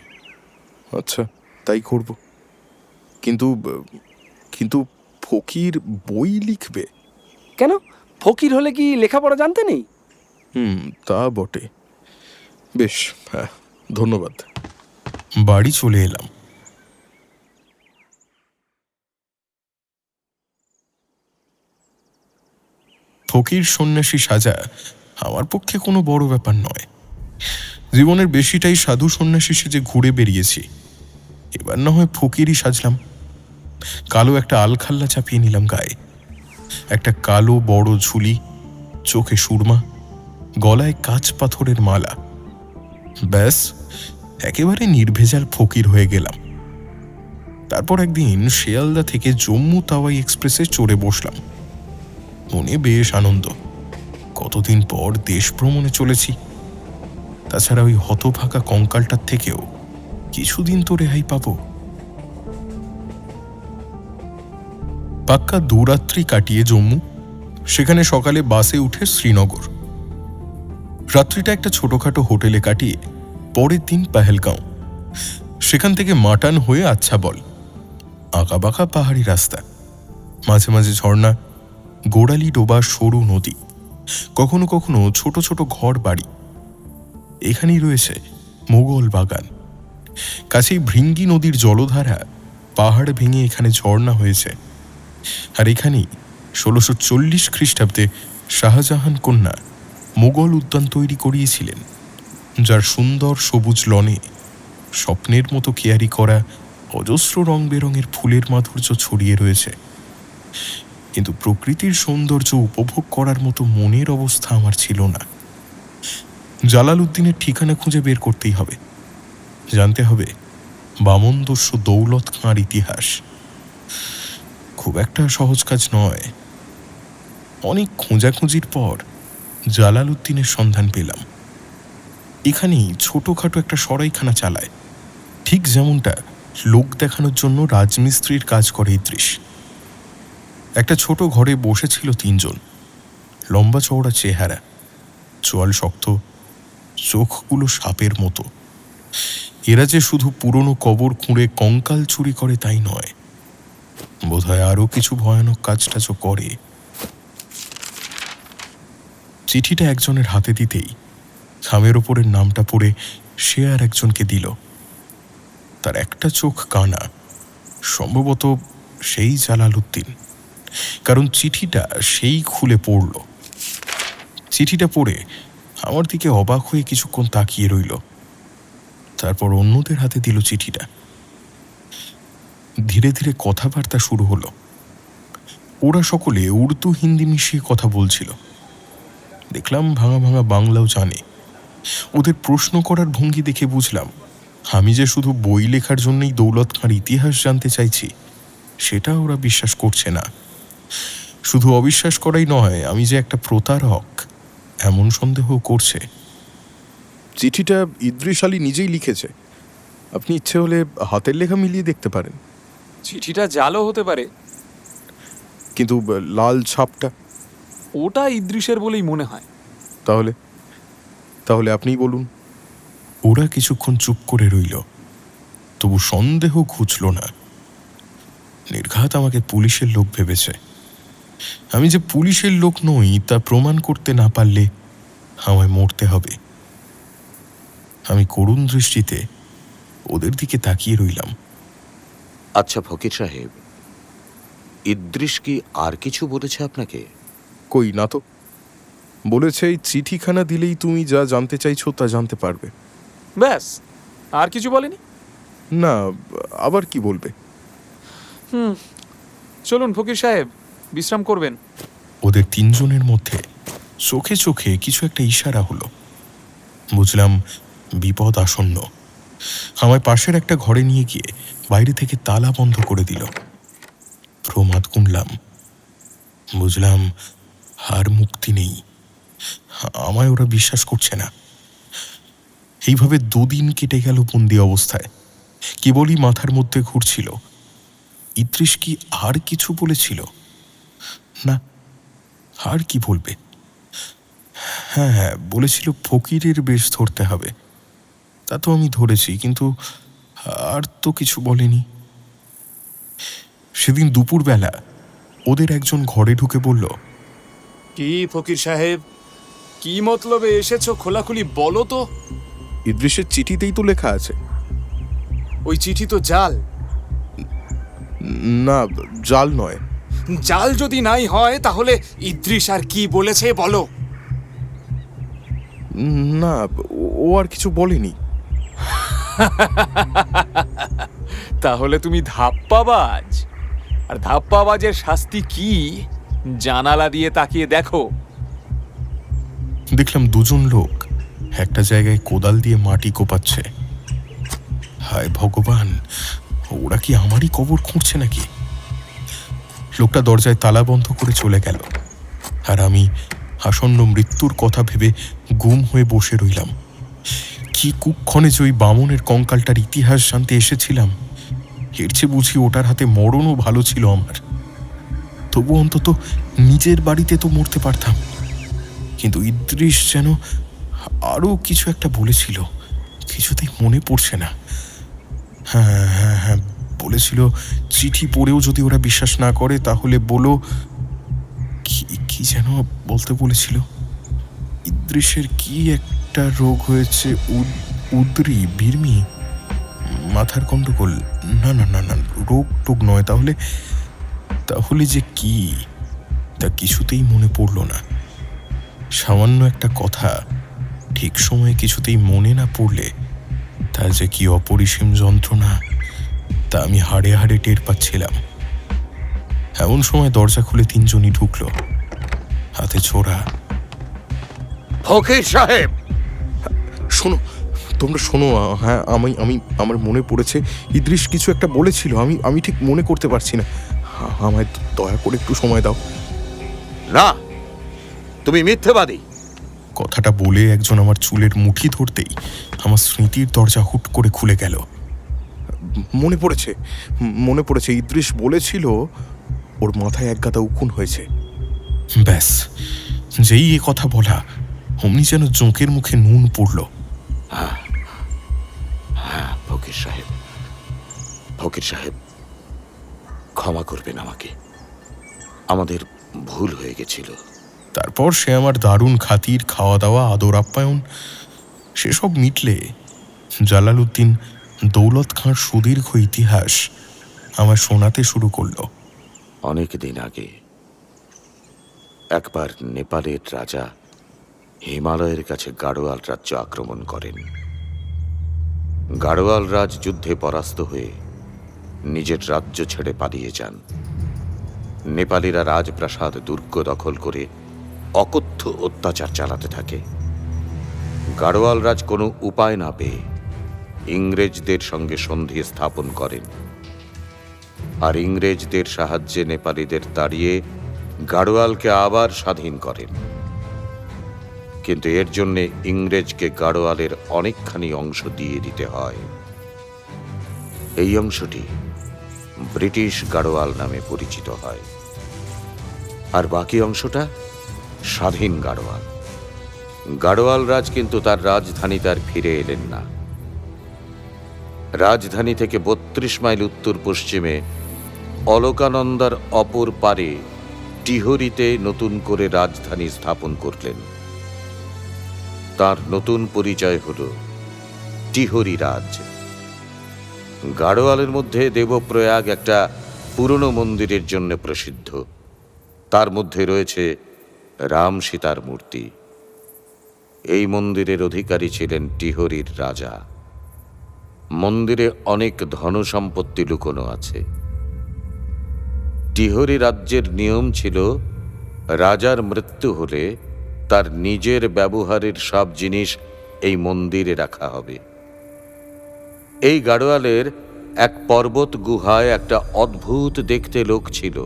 আচ্ছা তাই করব, কিন্তু কিন্তু ফকির বই লিখবে? কেন, ফকির হলে কি লেখাপড়া জানতে নেই? তা বটে। বেশ, হ্যাঁ, ধন্যবাদ। বাড়ি চলে এলাম। ফকির সন্ন্যাসী সাজা আমার পক্ষে কোনো বড় ব্যাপার নয়। জীবনের বেশিটাই সাধু সন্ন্যাসী সেজে ঘুরে বেরিয়েছি, এবার না হয় ফকিরই সাজলাম। কালো একটা আলখাল্লা চাপিয়ে নিলাম গায়ে, একটা কালো বড় ঝুলি, চোখে সুরমা, গলায় কাঁচ পাথরের মালা। ব্যাস, একেবারে নির্ভেজাল ফকির হয়ে গেলাম। তারপর একদিন শিয়ালদা থেকে জম্মু তাওয়াই এক্সপ্রেসে চড়ে বসলাম। মনে বেশ আনন্দ, কতদিন পর দেশ ভ্রমণে চলেছি। তাছাড়া ওই হতভাগা কঙ্কালটার থেকেও কিছুদিন তো রেহাই পাবো। পাক্কা দুরাত্রি কাটিয়ে জম্মু, সেখানে সকালে বাসে উঠে শ্রীনগর। রাত্রিটা একটা ছোটখাটো হোটেলে কাটিয়ে পরের দিন পেহেলগাঁও, সেখান থেকে মাটান হয়ে আচ্ছা বল। আঁকাবাঁকা পাহাড়ি রাস্তা, মাঝে মাঝে ঝর্ণা, গোড়ালি ডোবা সরু নদী, কখনো কখনো ছোট ছোট ঘর বাড়ি। এখানেই রয়েছে মোগল বাগান। কাছেই ভৃঙ্গি নদীর জলধারা পাহাড় ভেঙে এখানে ঝর্ণা হয়েছে। আর এখানেই 1640 খ্রিস্টাব্দে শাহজাহান কন্যা মোগল উদ্যান তৈরি করিয়েছিলেন, যার সুন্দর সবুজ লনে স্বপ্নের মতো কেয়ারি করা অজস্র রং বেরঙের ফুলের মাধুর্য ছড়িয়ে রয়েছে। কিন্তু প্রকৃতির সৌন্দর্য উপভোগ করার মতো মনের অবস্থা আমার ছিল না। জালালউদ্দিনের ঠিকানা খুঁজে বের করতেই হবে, জানতে হবে বামনদস্যু দৌলত খাঁর ইতিহাস। খুব একটা সহজ কাজ নয়। অনেক খোঁজাখুঁজির পর জালালউদ্দিনের সন্ধান পেলাম। এখানেই ছোটখাটো একটা সরাইখানা চালায়, ঠিক যেমনটা লোক দেখানোর জন্য রাজমিস্ত্রির কাজ করে ইদ্রিস। একটা ছোট ঘরে বসেছিল 3 জন, লম্বা চওড়া চেহারা, চোয়াল শক্ত, চোখগুলো সাপের মতো। এরা যে শুধু পুরনো কবর খুঁড়ে কঙ্কাল চুরি করে তাই নয়, বোধহয় আরো কিছু ভয়ানক কাজটাজও করে। চিঠিটা একজনের হাতে দিতেই খামের ওপরের নামটা পড়ে সে আর একজনকে দিল। তার একটা চোখ কানা, সম্ভবত সেই জালালউদ্দিন, কারণ চিঠিটা সেই খুলে পড়ল। চিঠিটা পড়ে আমার দিকে অবাক হয়ে কিছুক্ষণ তাকিয়ে রইল, তারপর অন্যদের হাতে দিল চিঠিটা। ধীরে ধীরে কথাবার্তা শুরু হলো। ওরা সকলে উর্দু হিন্দি মিশিয়ে কথা বলছিল। দেখলাম ভাঙা ভাঙা বাংলাও জানে। ওদের প্রশ্ন করার ভঙ্গি দেখে বুঝলাম আমি যে শুধু বই লেখার জন্যই দৌলত খাঁর ইতিহাস জানতে চাইছি সেটা ওরা বিশ্বাস করছে না। শুধু অবিশ্বাস করাই নয়, আমি যে একটা প্রতারক এমন সন্দেহ করছে। চিঠিটা ইদ্রিস আলী নিজেই লিখেছে, আপনি ইচ্ছে হলে হাতের লেখা মিলিয়ে দেখতে পারেন। চিঠিটা জালও হতে পারে, কিন্তু লাল ছাপটা? ওটা ইদ্রিসের বলেই মনে হয়। তাহলে তাহলে আপনিই বলুন। ওরা কিছুক্ষণ চুপ করে রইল, তবু সন্দেহ ঘুচল না। নির্ঘাত আমাকে পুলিশের লোক ভেবেছে। আমি যে পুলিশের লোক নই তা প্রমাণ করতে না পারলে আমায় মরতে হবে। আমি করুণ দৃষ্টিতে ওদের দিকে তাকিয়ে রইলাম। আচ্ছা ফকির সাহেব, ইদ্রিস কি আর কিছু বলেছে আপনাকে? কই না তো, বলেছে এই চিঠিখানা দিলেই তুমি যা জানতে চাইছো তা জানতে পারবে। ব্যাস, আর কিছু বলেনি? না, আবার কি বলবে? চলুন ফকির সাহেব, বিশ্রাম করবেন। ওদের 3 জনের মধ্যে চোখে চোখে কিছু একটা ইশারা হলো। বুঝলাম বিপদ আসন্ন। আমায় পাশের একটা ঘরে নিয়ে গিয়ে বাইরে থেকে তালা বন্ধ করে দিল। প্রমাদ গুনলাম, বুঝলাম আর মুক্তি নেই। আমায় ওরা বিশ্বাস করছে না। এইভাবে 2 দিন কেটে গেল বন্দি অবস্থায়। কেবলই মাথার মধ্যে ঘুরছিল, ইদ্রিস কি আর কিছু বলেছিল? না, আর কি বলবে? হ্যাঁ, বলেছিল ফকিরের বেশ ধরতে হবে। তা তো আমি ধরেছি, কিন্তু আর তো কিছু বলেনি। সেদিন দুপুরবেলা ওদের একজন ঘরে ঢুকে বলল, কি ফকির সাহেব, কি মতলবে এসেছো খোলাখুলি বলো তো। ইদ্রিসের চিঠিতেই তো লেখা আছে। ওই চিঠি তো জাল। না, জাল নয়। জাল যদি নাই হয় তাহলে ইদ্রিস আর কি বলেছে বলো। না, ও আর কিছু বলেনি। তাহলে তুমি ধাপ্পাবাজ, আর ধাপ্পাবাজের শাস্তি কি জানালা দিয়ে তাকিয়ে দেখো। দেখলাম দুজন লোক একটা জায়গায় কোদাল দিয়ে মাটি কোপাচ্ছে। হায় ভগবান, ওরা কি আমারই কবর খুঁড়ছে নাকি? লোকটা দরজায় তালা বন্ধ করে চলে গেল, আর আমি আসন্ন মৃত্যুর কথা ভেবে গুম হয়ে বসে রইলাম। কি কুক্ষণে যে ওই বামনের কঙ্কালটার ইতিহাস জানতে এসেছিলাম, এর চেয়ে বুঝি ওটার হাতে মরণও ভালো ছিল আমার। তবু অন্তত নিজের বাড়িতে তো মরতে পারতাম। কিন্তু ইদ্রিস যেন আরও কিছু একটা বলেছিল, কিছুতেই মনে পড়ছে না। হ্যাঁ হ্যাঁ হ্যাঁ, বলেছিল চিঠি পড়েও যদি ওরা বিশ্বাস না করে তাহলে বলো। কি যেন বলতে বলেছিল? ইদ্রিসের কি একটা রোগ হয়েছে, উদ্রি, বিরমি, মাথার গন্ডগোল। না না না না, রোগ টোগ নয়। তাহলে যে কি, তা কিছুতেই মনে পড়ল না। সামান্য একটা কথা ঠিক সময়ে কিছুতেই মনে না পড়লে তার যে কি অপরিসীম যন্ত্রণা, তা আমি হাড়ে হাড়ে টের পাচ্ছিলাম। এমন সময় দরজা খুলে তিনজনই ঢুকলো, হাতে ছোড়া। ফকির সাহেব, শোনো, তোমরা শোনো। হ্যাঁ, আমার মনে পড়েছে, ইদ্রিস কিছু একটা বলেছিল। আমি ঠিক মনে করতে পারছি না। আমায় দয়া করে একটু সময় দাও। না, তুমি মিথ্যেবাদী। কথাটা বলে একজন আমার চুলের মুঠি ধরতেই আমার স্মৃতির দরজা হুট করে খুলে গেল। মনে পড়েছে, ইদ্রিস বলেছিল ওর মাথায় এক গাদা উকুন হয়েছে। ব্যাস, যেই এ কথা বলা অমনি যেন জোঁকের মুখে নুন পড়ল। হ্যাঁ ফকির সাহেব, ক্ষমা করবেন আমাকে, আমাদের ভুল হয়ে গেছিল। তারপর সে আমার দারুণ খাতির, খাওয়া দাওয়া, আদর আপ্যায়ন সেসব মিটলে জালালউদ্দিন দৌলত খাঁর সুদীর্ঘ ইতিহাস আমার শোনাতে শুরু করল। অনেক দিন আগে একবার নেপালের রাজা হিমালয়ের কাছে গাড়োয়াল রাজ্য আক্রমণ করেন। গাড়োয়াল রাজ যুদ্ধে পরাস্ত হয়ে নিজের রাজ্য ছেড়ে পালিয়ে যান। নেপালিরা রাজপ্রাসাদ দুর্গ দখল করে অকথ্য অত্যাচার চালাতে থাকে। গাড়োয়াল রাজ কোনো উপায় না পেয়ে ইংরেজদের সঙ্গে সন্ধি স্থাপন করেন, আর ইংরেজদের সাহায্যে নেপালিদের তাড়িয়ে গাড়োয়ালকে আবার স্বাধীন করেন। কিন্তু এর জন্যে ইংরেজকে গাড়োয়ালের অনেকখানি অংশ দিয়ে দিতে হয়। এই অংশটি ব্রিটিশ গাড়োয়াল নামে পরিচিত হয়, আর বাকি অংশটা স্বাধীন গাড়োয়াল। গাড়োয়াল রাজ কিন্তু তার রাজধানী তার ফিরে এলেন না। রাজধানী থেকে ৩২ মাইল উত্তর পশ্চিমে অলকানন্দার অপর পারে টিহরিতে নতুন করে রাজধানী স্থাপন করলেন। তার নতুন পরিচয় হল টিহরি রাজ। গাড়োয়ালের মধ্যে দেবপ্রয়াগ একটা পুরনো মন্দিরের জন্য প্রসিদ্ধ। তার মধ্যে রয়েছে রাম সীতার মূর্তি। এই মন্দিরের অধিকারী ছিলেন টিহরির রাজা। মন্দিরে অনেক ধন সম্পত্তি লুকোনো আছে। টিহরি রাজ্যের নিয়ম ছিল, রাজার মৃত্যু হলে তার নিজের ব্যবহারের সব জিনিস এই মন্দিরে রাখা হবে। এই গাড়োয়ালের এক পর্বত গুহায় একটা অদ্ভুত দেখতে লোক ছিল।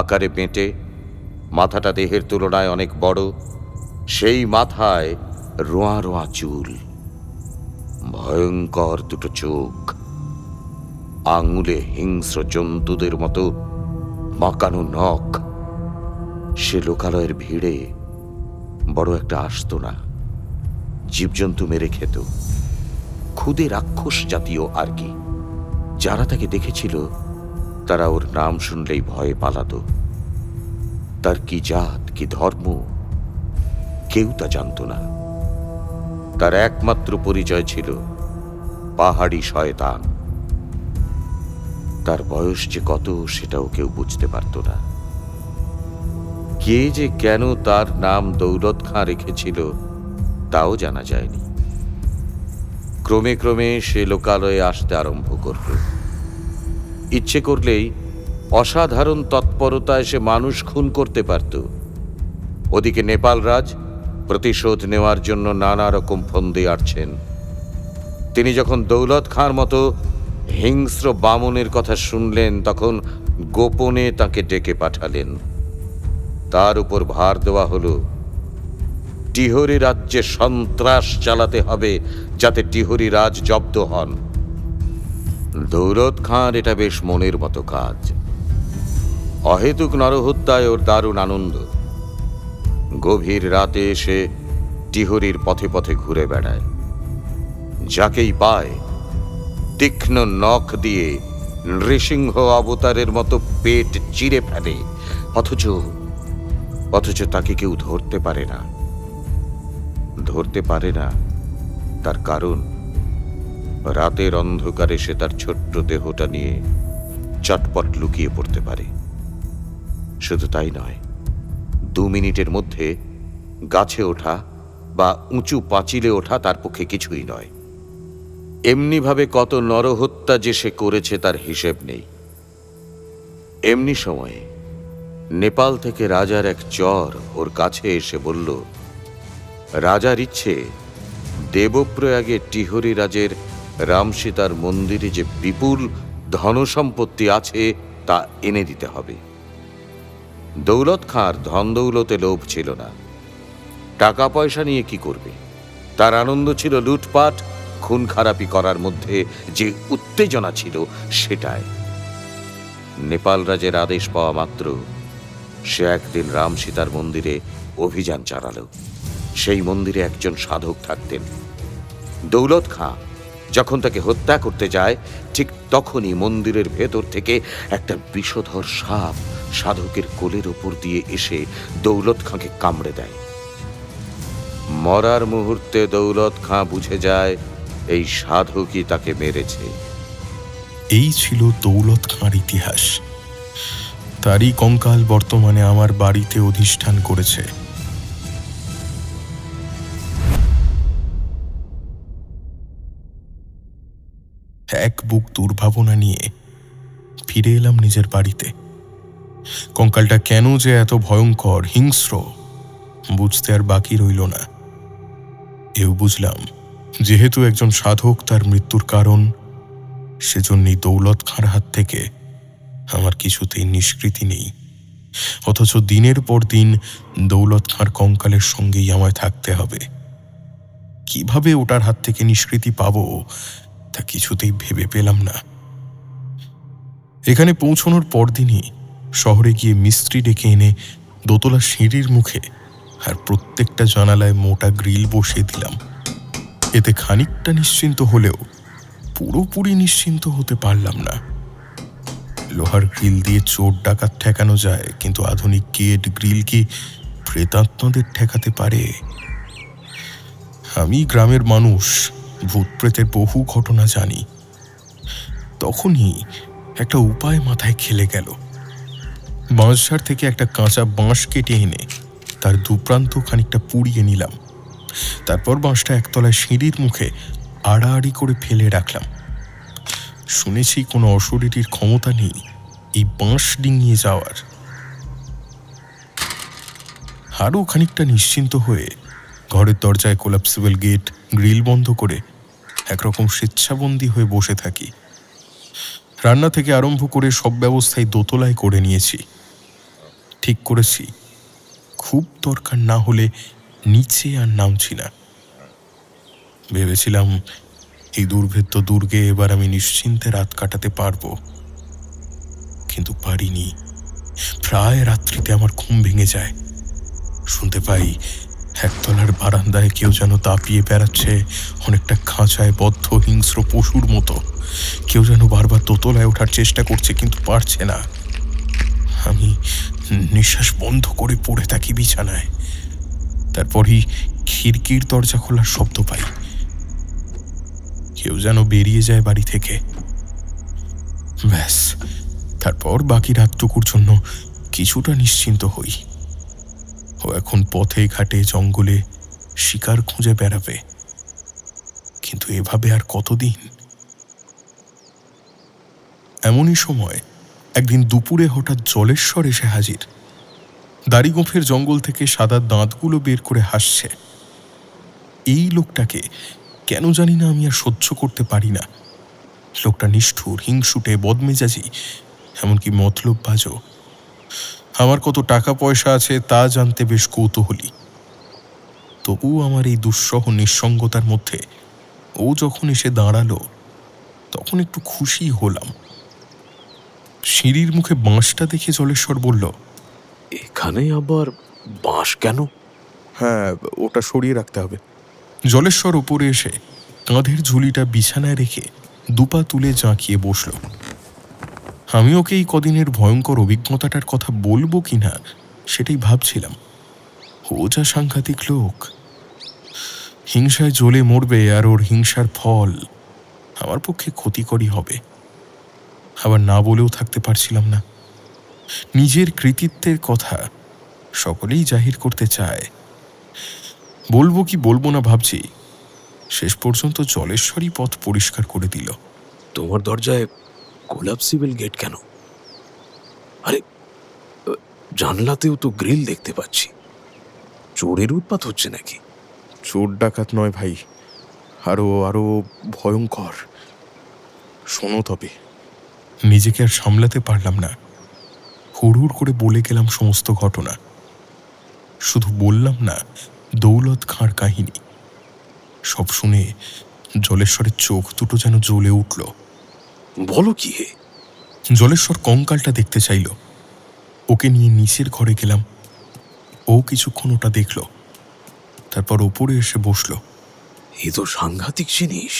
আকারে বেঁটে, মাথাটা দেহের তুলনায় অনেক বড়। সেই মাথায় রোঁয়া রোঁয়া চুল, ভয়ঙ্কর দুটো চোখ, আঙুলে হিংস্র জন্তুদের মতো বাঁকানো নখ। সে লোকালয়ের ভিড়ে বড় একটা আস্তানা, জীবজন্তু মেরে খেত, ক্ষুদে রাক্ষস জাতীয় আর কি। যারা তাকে দেখেছিল তারা ওর নাম শুনলেই ভয়ে পালাতো। তার কি জাত, কি ধর্ম, কেউ তা জানত না। তার একমাত্র পরিচয় ছিল পাহাড়ি শয়তান। তার বয়স যে কত সেটাও কেউ বুঝতে পারত না। কে যে কেন তার নাম দৌলত খাঁ রেখেছিল তাও জানা যায়নি। ক্রমে ক্রমে সে লোকালয়ে আসতে আরম্ভ করল। ইচ্ছে করলেই অসাধারণ তৎপরতায় সে মানুষ খুন করতে পারত। ওদিকে নেপাল রাজ প্রতিশোধ নেওয়ার জন্য নানা রকম ফন্দি আঁটছেন। তিনি যখন দৌলত খাঁর মতো হিংস্র বামনের কথা শুনলেন, তখন গোপনে তাকে ডেকে পাঠালেন। তার উপর ভার দেওয়া হলো টিহরি রাজ্যে সন্ত্রাস চালাতে হবে, যাতে টিহরি রাজ জব্দ হন। দৌলত খাঁর এটা বেশ মনের মতো কাজ। অহেতুক নরহত্যায় ওর দারুণ আনন্দ। গভীর রাতে এসে টিহরির পথে পথে ঘুরে বেড়ায়। যাকেই পায় তীক্ষ্ণ নখ দিয়ে নৃসিংহ অবতারের মতো পেট চিরে ফেলে। অথচ তাকে কেউ ধরতে পারে না। তার কারণ রাতের অন্ধকারে সে তার ছোট্ট দেহটা নিয়ে চটপট লুকিয়ে পড়তে পারে। শুধু তাই নয়, 2 মিনিটের মধ্যে গাছে ওঠা বা উঁচু পাঁচিলে ওঠা তার পক্ষে কিছুই নয়। এমনিভাবে কত নরহত্যা যে সে করেছে তার হিসেব নেই। এমনি সময়ে নেপাল থেকে রাজার এক চর ওর কাছে এসে বলল, রাজার ইচ্ছে দেবপ্রয়াগে টিহরি রাজের রামসীতার মন্দিরে যে বিপুল ধনসম্পত্তি আছে তা এনে দিতে হবে। দৌলত খাঁর ধন দৌলতে লোভ ছিল না। টাকা পয়সা নিয়ে কি করবে? তার আনন্দ ছিল লুটপাট, খুন খারাপি করার মধ্যে যে উত্তেজনা ছিল সেটাই। নেপাল রাজের আদেশ পাওয়া মাত্র সে একদিন রামসীতার মন্দিরে অভিযান চালালো। সেই মন্দিরে একজন সাধক থাকতেন। দৌলত খাঁ যখন তাকে হত্যা করতে যায়, ঠিক তখনই মন্দিরের ভেতর থেকে একটা বিষধর সাপ সাধকের কোলের উপর দিয়ে এসে দৌলত খাঁকে কামড়ে দেয়। মরার মুহূর্তে দৌলত খাঁ বুঝে যায় এই সাধকই তাকে মেরেছে। এই ছিল দৌলত খাঁর ইতিহাস। তারই কঙ্কাল বর্তমানে আমার বাড়িতে অধিষ্ঠান করেছে। এক বুক দুর্ভাবনা নিয়ে ফিরে এলাম নিজের বাড়িতে। কঙ্কালটা কেন যে এত ভয়ঙ্কর, হিংস্র, বুঝতে আর বাকি রইল না। এও বুঝলাম, যেহেতু একজন সাধক তার মৃত্যুর কারণ, সেজন্যই দৌলত খাঁর হাত থেকে আমার কিছুতেই নিষ্কৃতি নেই। অথচ দিনের পর দিন দৌলত খাঁর কঙ্কালের সঙ্গেই আমায় থাকতে হবে। কিভাবে ওটার হাত থেকে নিষ্কৃতি পাবো তা কিছুতেই ভেবে পেলাম না। এখানে পৌঁছানোর পরদিনই শহরে গিয়ে মিস্ত্রি ডেকে এনে দোতলা সিঁড়ির মুখে আর প্রত্যেকটা জানালায় মোটা গ্রিল বসিয়ে দিলাম। এতে খানিকটা নিশ্চিন্ত হলেও পুরোপুরি নিশ্চিন্ত হতে পারলাম না। লোহার গ্রিল দিয়ে চোর ডাকাত ঠেকানো যায়, কিন্তু আধুনিক গেট গ্রিল কি প্রেতাত্মাদের ঠেকাতে পারে? আমি গ্রামের মানুষ, ভূত প্রেতের বহু ঘটনা জানি। তখনই একটা উপায় মাথায় খেলে গেল। বাঁশঝাড় থেকে একটা কাঁচা বাঁশ কেটে এনে তার দুপ্রান্ত খানিকটা পুড়িয়ে নিলাম। তারপর বাঁশটা একতলায় সিঁড়ির মুখে আড়াআড়ি করে ফেলে রাখলাম। শুনেছি কোনো অশরীরীর ক্ষমতা নেই এই বাঁশ ডিঙিয়ে যাওয়ার। আরও খানিকটা নিশ্চিন্ত হয়ে ঘরের দরজায় কোলাপসিবল গেট গ্রিল বন্ধ করে একরকম স্বেচ্ছাবন্দী হয়ে বসে থাকি। রান্না থেকে আরম্ভ করে সব ব্যবস্থাই দোতলায় করে নিয়েছি। ঠিক করেছি, খুব দরকার না হলে নিচে আর নামছি না। ভেবেছিলাম এই দুর্ভেদ্য দুর্গে এবার আমি নিশ্চিন্তে রাত কাটাতে পারবো, কিন্তু পারিনি। প্রায় রাত্রিতে আমার ঘুম ভেঙে যায়। শুনতে পাই একতলার বারান্দায় কেউ যেন দাপিয়ে বেড়াচ্ছে, অনেকটা খাঁচায় বদ্ধ হিংস্র পশুর মতো। কেউ যেন বারবার দোতলায় ওঠার চেষ্টা করছে, কিন্তু পারছে না। আমি নিঃশ্বাস বন্ধ করে পড়ে থাকি বিছানায়। তারপরই খিড়কির দরজা খোলার শব্দ পাই। কেউ যেন বেরিয়ে যায় বাড়ি থেকে। ব্যাস, তারপর বাকি রাতটুকুর জন্য কিছুটা নিশ্চিন্ত হই। ও এখন পথে ঘাটে জঙ্গলে শিকার খুঁজে বেড়াবে, কিন্তু এভাবে আর কতদিন? এমনই সময় একদিন দুপুরে হঠাৎ জলেশ্বর এসে হাজির। দাড়িগোঁফের জঙ্গল থেকে সাদা দাঁতগুলো বের করে হাসছে। এই লোকটাকে কেন জানি না আমি আর সহ্য করতে পারি না। লোকটা নিষ্ঠুর, হিংসুটে, বদমেজাজি, এমনকি মতলববাজও। আমার কত টাকা পয়সা আছে তা জানতে বেশ কৌতূহলী। তবুও আমার এই দুঃসহ নিঃসঙ্গতার মধ্যে ও যখন এসে দাঁড়ালো, তখন একটু খুশি হলাম। সিঁড়ির মুখে বাঁশটা দেখে জলেশ্বর বলল, এখানে আবার বাঁশ কেন? হ্যাঁ, ওটা সরিয়ে রাখতে হবে। জলেশ্বর ওপরে এসে কাঁধের ঝুলিটা বিছানায় রেখে দুপা তুলে জাঁকিয়ে বসল। আমি ওকে এই কদিনের ভয়ঙ্কর অভিজ্ঞতাটার কথা বলবো কিনা সেটাই ভাবছিলাম। ও যা সাংঘাতিক লোক, হিংসায় জ্বলে মরবে, আর ওর হিংসার ফল আমার পক্ষে ক্ষতিকরই হবে। আবার না বলেও থাকতে পারছিলাম না। নিজের কৃতিত্বের কথা সকলেই জাহির করতে চায়। বলবো কি বলবো না ভাবছি, শেষ পর্যন্ত জলেশ্বরই পথ পরিষ্কার করে দিল। তোমার দরজায় কোলাপসিবল গেট কেন? আরে, জানলাতেও তো গ্রিল দেখতে পাচ্ছি। চোরের উৎপাত হচ্ছে নাকি? চোর ডাকাত নয় ভাই, আরো আরো ভয়ঙ্কর। শোনো তবে। নিজেকে আর সামলাতে পারলাম না, হুড়হুড় করে বলে গেলাম সমস্ত ঘটনা। শুধু বললাম না দৌলত খাঁর কাহিনী। সব শুনে জলেশ্বরের চোখ দুটো যেন জ্বলে উঠল। বলো কি হে? জলেশ্বর কঙ্কালটা দেখতে চাইল। ওকে নিয়ে নিচের ঘরে গেলাম। ও কিছুক্ষণ ওটা দেখল, তারপর ওপরে এসে বসল। এ তো সাংঘাতিক জিনিস।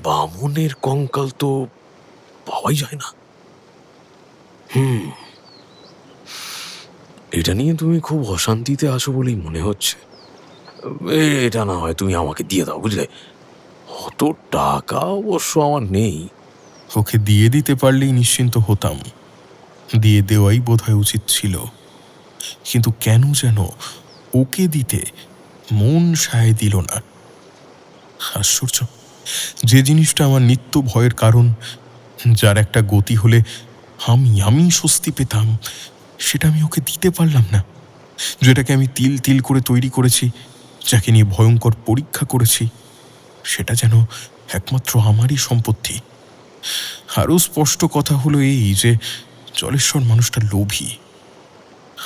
বামনের কঙ্কাল তো পাওয়াই যায় না। এটা নিয়ে তুমি খুব অশান্তিতে আছো বলেই মনে হচ্ছে। এটা না হয় তুমি আমাকে দিয়ে দাও, বুঝলে? অত টাকা অবশ্য আমার নেই। ওকে দিয়ে দিতে পারলেই নিশ্চিন্ত হতাম। দিয়ে দেওয়াই বোধহয় উচিত ছিল, কিন্তু কেন যেন ওকে দিতে মন সায় দিল না। আশ্চর্য, যে জিনিসটা আমার নিত্য ভয়ের কারণ, যার একটা গতি হলে আমি স্বস্তি পেতাম, সেটা আমি ওকে দিতে পারলাম না। যেটাকে আমি তিল তিল করে তৈরি করেছি, যাকে নিয়ে ভয়ঙ্কর পরীক্ষা করেছি, সেটা যেন একমাত্র আমারই সম্পত্তি। আরও স্পষ্ট কথা হলো এই যে জলেশ্বর মানুষটা লোভী।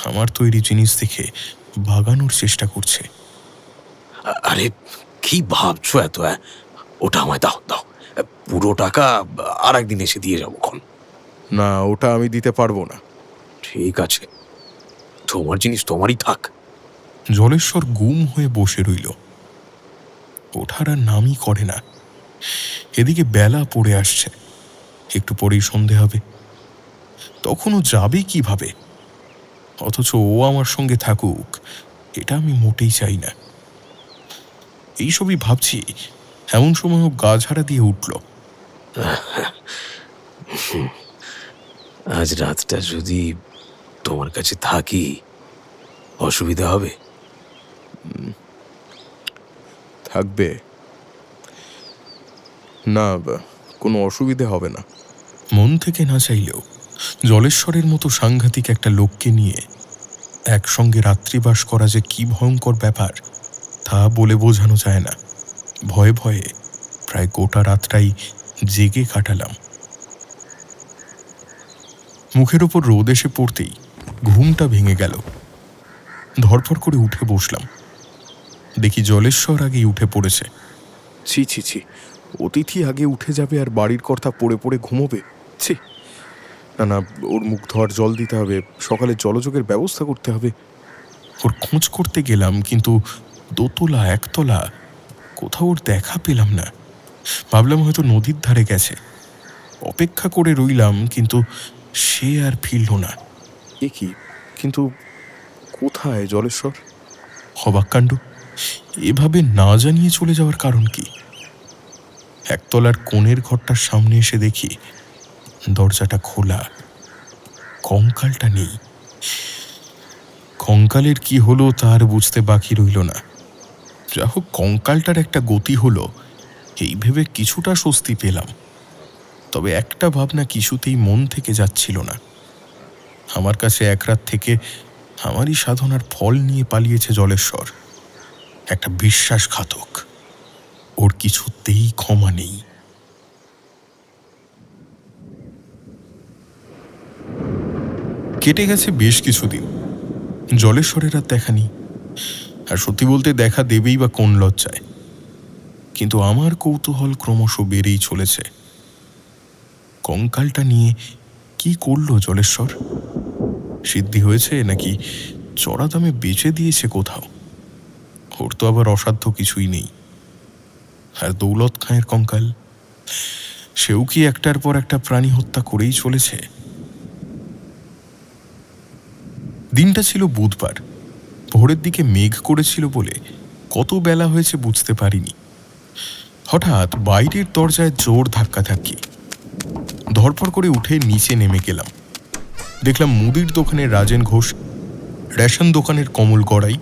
আমার তৈরি জিনিস দেখে ভাগানোর চেষ্টা করছে। আরে কি ভাবছো এত? ওটা আমায় দাও দাও। পুরো টাকা আর একদিন এসে দিয়ে যাবো খন। না, ওটা আমি দিতে পারবো না। ঠিক আছে, তোমার জিনিস তোমারই থাক। জলেশ্বর গুম হয়ে বসে রইল। ওঠার আর নামই করে না। এদিকে বেলা পড়ে আসছে, একটু পরেই সন্ধে হবে। তখনও যাবে কিভাবে? অথচ ও আমার সঙ্গে থাকুক, এটা আমি মোটেই চাই না। এইসবই ভাবছি, এমন সময় ও গা ঝাড়া দিয়ে উঠল। আজ রাতটা যদি তোমার কাছে থাকি, অসুবিধা হবে? থাকবে না, কোনো অসুবিধে হবে না। মন থেকে না চাইলেও জলেশ্বরের মতো সাংঘাতিক একটা লোককে নিয়ে একসঙ্গে রাত্রিবাস করা যে কি ভয়ঙ্কর ব্যাপার, তা বলে বোঝানো যায় না। ভয়ে ভয়ে প্রায় গোটা রাতটাই জেগে কাটালাম। মুখের ওপর রোদ এসে পড়তেই ঘুমটা ভেঙে গেল। ধরফর করে উঠে বসলাম। দেখি জলেশ্বর আগেই উঠে পড়েছে। ছি ছি ছি, অতিথি আগে উঠে যাবে আর বাড়ির কর্তা পড়ে পড়ে ঘুমোবে? ছি, না না, ওর মুখ ধোয়ার জল দিতে হবে, সকালে জলযোগের ব্যবস্থা করতে হবে। ওর খোঁজ করতে গেলাম, কিন্তু দোতলা একতলা কোথাও ওর দেখা পেলাম না। ভাবলাম হয়তো নদীর ধারে গেছে। অপেক্ষা করে রইলাম, কিন্তু সে আর ফিরল না। এ কি, কিন্তু কোথায় জলেশ্বর? অবাক কাণ্ড, এভাবে না জানিয়ে চলে যাওয়ার কারণ কি? একতলার কোণের ঘরটার সামনে এসে দেখি দরজাটা খোলা, কঙ্কালটা নেই। কঙ্কালের কি হলো তার বুঝতে বাকি রইল না। যা হোক, কঙ্কালটার একটা গতি হলো, এই ভেবে কিছুটা স্বস্তি পেলাম। তবে একটা ভাবনা কিছুতেই মন থেকে যাচ্ছিল না। আমার কাছে এক রাত থেকে আমারই সাধনার ফল নিয়ে পালিয়েছে জলেশ্বর, একটা বিশ্বাসঘাতক। ওর কিছুতেই ক্ষমা নেই। কেটে গেছে বেশ কিছুদিন, জলেশ্বরের আর দেখা নেই। আর সত্যি বলতে দেখা দেবেই বা কোন লজ্জায়। কিন্তু আমার কৌতূহল ক্রমশ বেড়েই চলেছে। কঙ্কালটা নিয়ে কি করলো জলেশ্বর? সিদ্ধি হয়েছে নাকি চড়া দামে বেচে দিয়েছে কোথাও? ওর তো আবার অসাধ্য কিছুই নেই। আর দৌলত খাঁয়ের কঙ্কাল, সেও কি একটার পর একটা প্রাণী হত্যা করেই চলেছে? দিনটা ছিল বুধবার। ভোরের দিকে মেঘ করেছিল বলে কত বেলা হয়েছে বুঝতে পারিনি। হঠাৎ বাইরের দরজায় জোর ধাক্কাধাক্কি। ধরপড় করে উঠে নিচে নেমে গেলাম। দেখলাম মুদির দোকানের রাজেন ঘোষ, রেশন দোকানের কমল গড়াই,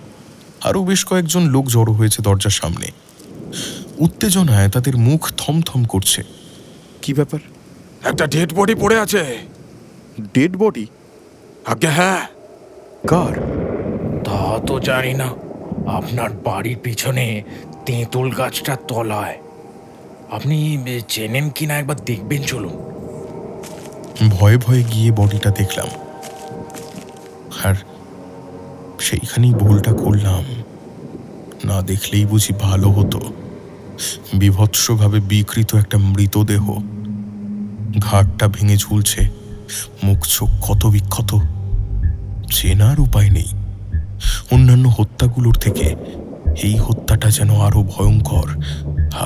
আরও বেশ কয়েকজন লোক জড়ো হয়েছে দরজার সামনে। উত্তেজনায় তাদের মুখ থমথম করছে। কি ব্যাপার? একটা ডেড বডি পড়ে আছে। Dead body? আজ্ঞে হ্যাঁ। কার? তা তো জানি না। আপনার বাড়ির পিছনে তেঁতুল গাছটার তলায়। আপনি চেনেন কিনা একবার দেখবেন, চলুন। ভয়ে ভয়ে গিয়ে বডিটা দেখলাম, আর সেইখানেই ভুলটা করলাম। না দেখলেই বুঝি ভালো হতো। বিভৎসভাবে বিকৃত একটা মৃতদেহ, ঘাটটা ভেঙে ঝুলছে, মুখ চোখ ক্ষত বিক্ষত। চেনার উপায় নেই। অন্যান্য হত্যাগুলোর থেকে এই হত্যাটা যেন আরো ভয়ঙ্কর,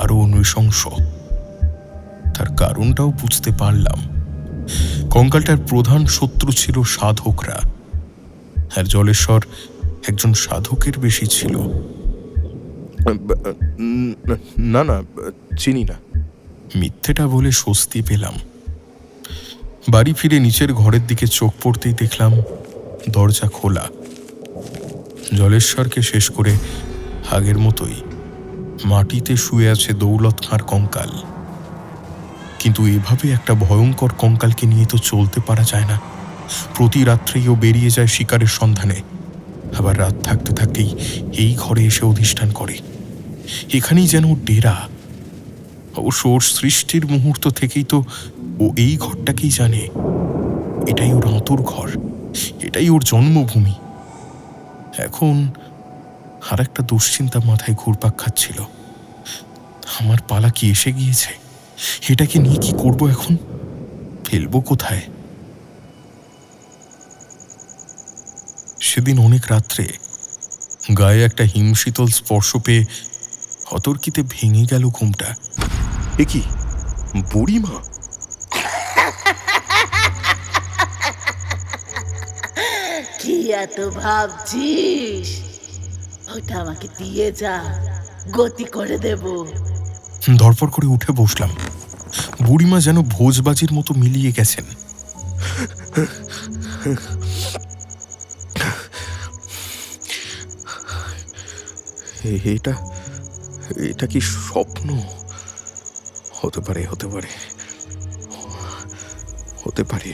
আরো নৃশংস। তার কারণটাও বুঝতে পারলাম। কঙ্কালটার প্রধান শত্রু ছিল সাধকরা, আর জলেশ্বর একজন সাধকের বেশি ছিল। না না, চিনি না। মিথ্যেটা বলে স্বস্তি পেলাম। বাড়ি ফিরে নিচের ঘরের দিকে চোখ পড়তেই দেখলাম দরজা খোলা। জলেশ্বরকে শেষ করে আগের মতোই মাটিতে শুয়ে আছে দৌলত খাঁর কঙ্কাল। কিন্তু এভাবে একটা ভয়ঙ্কর কঙ্কালকে নিয়ে তো চলতে পারা যায় না। প্রতি রাত্রেই ও বেরিয়ে যায় শিকারের সন্ধানে, আবার রাত থাকতে থাকতেই এই ঘরে এসে অধিষ্ঠান করে। এখানেই যেন ওর ডেরা। অবশ্য ওর সৃষ্টির মুহূর্ত থেকেই তো ও এই ঘরটাকেই জানে। এটাই ওর অন্তর ঘর, এটাই ওর জন্মভূমি। এখন আর একটা দুশ্চিন্তা মাথায় ঘুরপাক খাচ্ছিল। আমার পালা কি এসে গিয়েছে? এটাকে নিয়ে কি করব এখন? ফেলবো কোথায়? সেদিন অনেক রাত্রে গায়ে একটা হিমশীতল স্পর্শ পেয়ে অতর্কিতে ভেঙে গেল ঘুমটা। এ কি, বুড়িমা? কি এত ভাবছিস? ওটা আমাকে দিয়ে যা, গতি করে দেব। ধরপড় করে উঠে বসলাম। বুড়িমা যেন ভোজবাজির মতো মিলিয়ে গেছেন। এটা এটা কি স্বপ্ন? হতে পারে, হতে পারে, হতে পারে।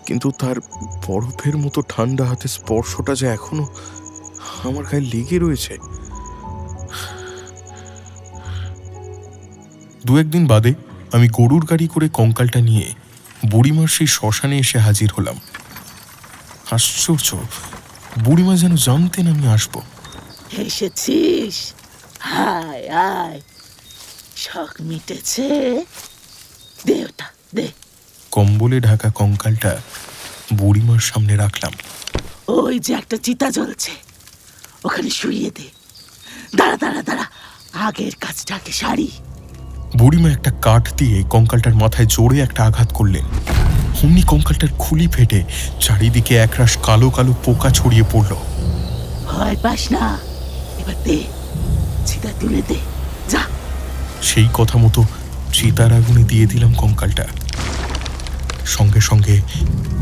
কিন্তু তার বরফের মতো ঠান্ডা হাতে স্পর্শটা যে এখনো আমার গায়ে লেগে রয়েছে। দু একদিন বাদে আমি গরুর গাড়ি করে কঙ্কালটা নিয়ে বুড়িমার সেই শ্মশানে এসে হাজির হলাম। আশ্চর্য, বুড়িমা যেন জানতেন আমি আসব। এসেছিস? আয় আয়, শখ মিটেছে। দে ওটা, দে। কম্বলে ঢাকা কঙ্কালটা বুড়িমার সামনে রাখলাম। ওই যে একটা চিতা জ্বলছে, ওখানে শুইয়ে দে। দাঁড়া দাঁড়া দাঁড়া, আগের কাজটাকে সারি। বুড়িমা একটা কাঠ দিয়ে কঙ্কালটার মাথায় জোরে একটা আঘাত করলেন। অমনি কঙ্কালটার খুলি ফেটে চারিদিকে একরাশ কালো কালো পোকা ছড়িয়ে পড়ল। ভয় পাস না, এবার দে, চিতা তুলে দে, যা। সেই কথা মতো চিতার আগুনে দিয়ে দিলাম কঙ্কালটা। সঙ্গে সঙ্গে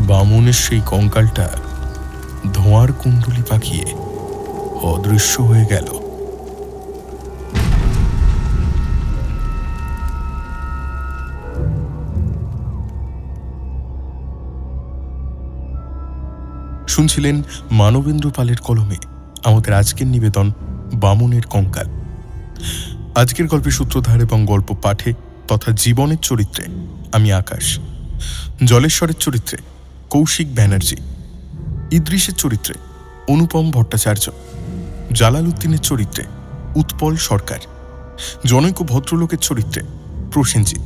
বামুনের সেই কঙ্কালটা ধোঁয়ার কুণ্ডলি পাকিয়ে অদৃশ্য হয়ে গেল। শুনছিলেন মানবেন্দ্র পালের কলমে আমাদের আজকের নিবেদন বামুনের কঙ্কাল। আজকের গল্পের সূত্রধার এবং গল্প পাঠে তথা জীবনের চরিত্রে আমি আকাশ, জলেশ্বরের চরিত্রে কৌশিক ব্যানার্জি, ইদ্রিসের চরিত্রে অনুপম ভট্টাচার্য, জালালউদ্দিনের চরিত্রে উৎপল সরকার, জনৈক ভদ্রলোকের চরিত্রে প্রসেনজিৎ,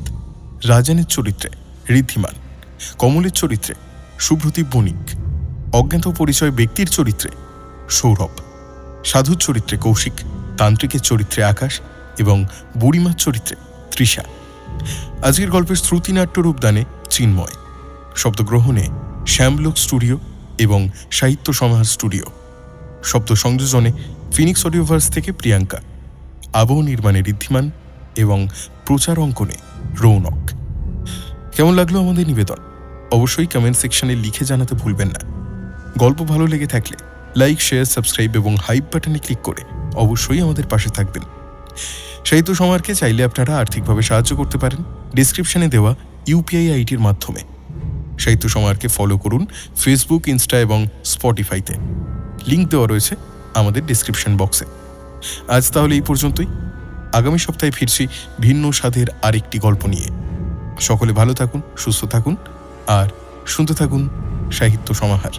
রাজানের চরিত্রে ঋদ্ধিমান, কমলের চরিত্রে সুব্রতী বণিক, অজ্ঞাত পরিচয় ব্যক্তির চরিত্রে সৌরভ, সাধুর চরিত্রে কৌশিক, তান্ত্রিকের চরিত্রে আকাশ এবং বুড়িমার চরিত্রে তৃষা। আজকের গল্পের শ্রুতিনাট্য রূপদানে চিন্ময়, শব্দগ্রহণে শ্যামলোক স্টুডিও এবং সাহিত্য সমাহার স্টুডিও, শব্দ সংযোজনে ফিনিক্স অডিওভার্স থেকে প্রিয়াঙ্কা, আবহ নির্মাণে ঋদ্ধিমান এবং প্রচার অঙ্কনে রৌনক। কেমন লাগলো আমাদের নিবেদন অবশ্যই কমেন্ট সেকশনে লিখে জানাতে ভুলবেন না। গল্প ভালো লেগে থাকলে লাইক, শেয়ার, সাবস্ক্রাইব এবং হাইপ বাটনে ক্লিক করে অবশ্যই আমাদের পাশে থাকবেন। সাহিত্য সমাহারকে চাইলে আপনারা আর্থিকভাবে সাহায্য করতে পারেন ডেসক্রিপশনে দেওয়া ইউপিআই আইডির মাধ্যমে। সাহিত্য সমাহারকে ফলো করুন ফেসবুক, ইনস্টা এবং স্পটিফাইতে। লিঙ্ক দেওয়া রয়েছে আমাদের ডেসক্রিপশন বক্সে। আজ তাহলে এই পর্যন্তই। আগামী সপ্তাহে ফিরছি ভিন্ন স্বাদের আরেকটি গল্প নিয়ে। সকলে ভালো থাকুন, সুস্থ থাকুন আর শুনতে থাকুন সাহিত্য সমাহার।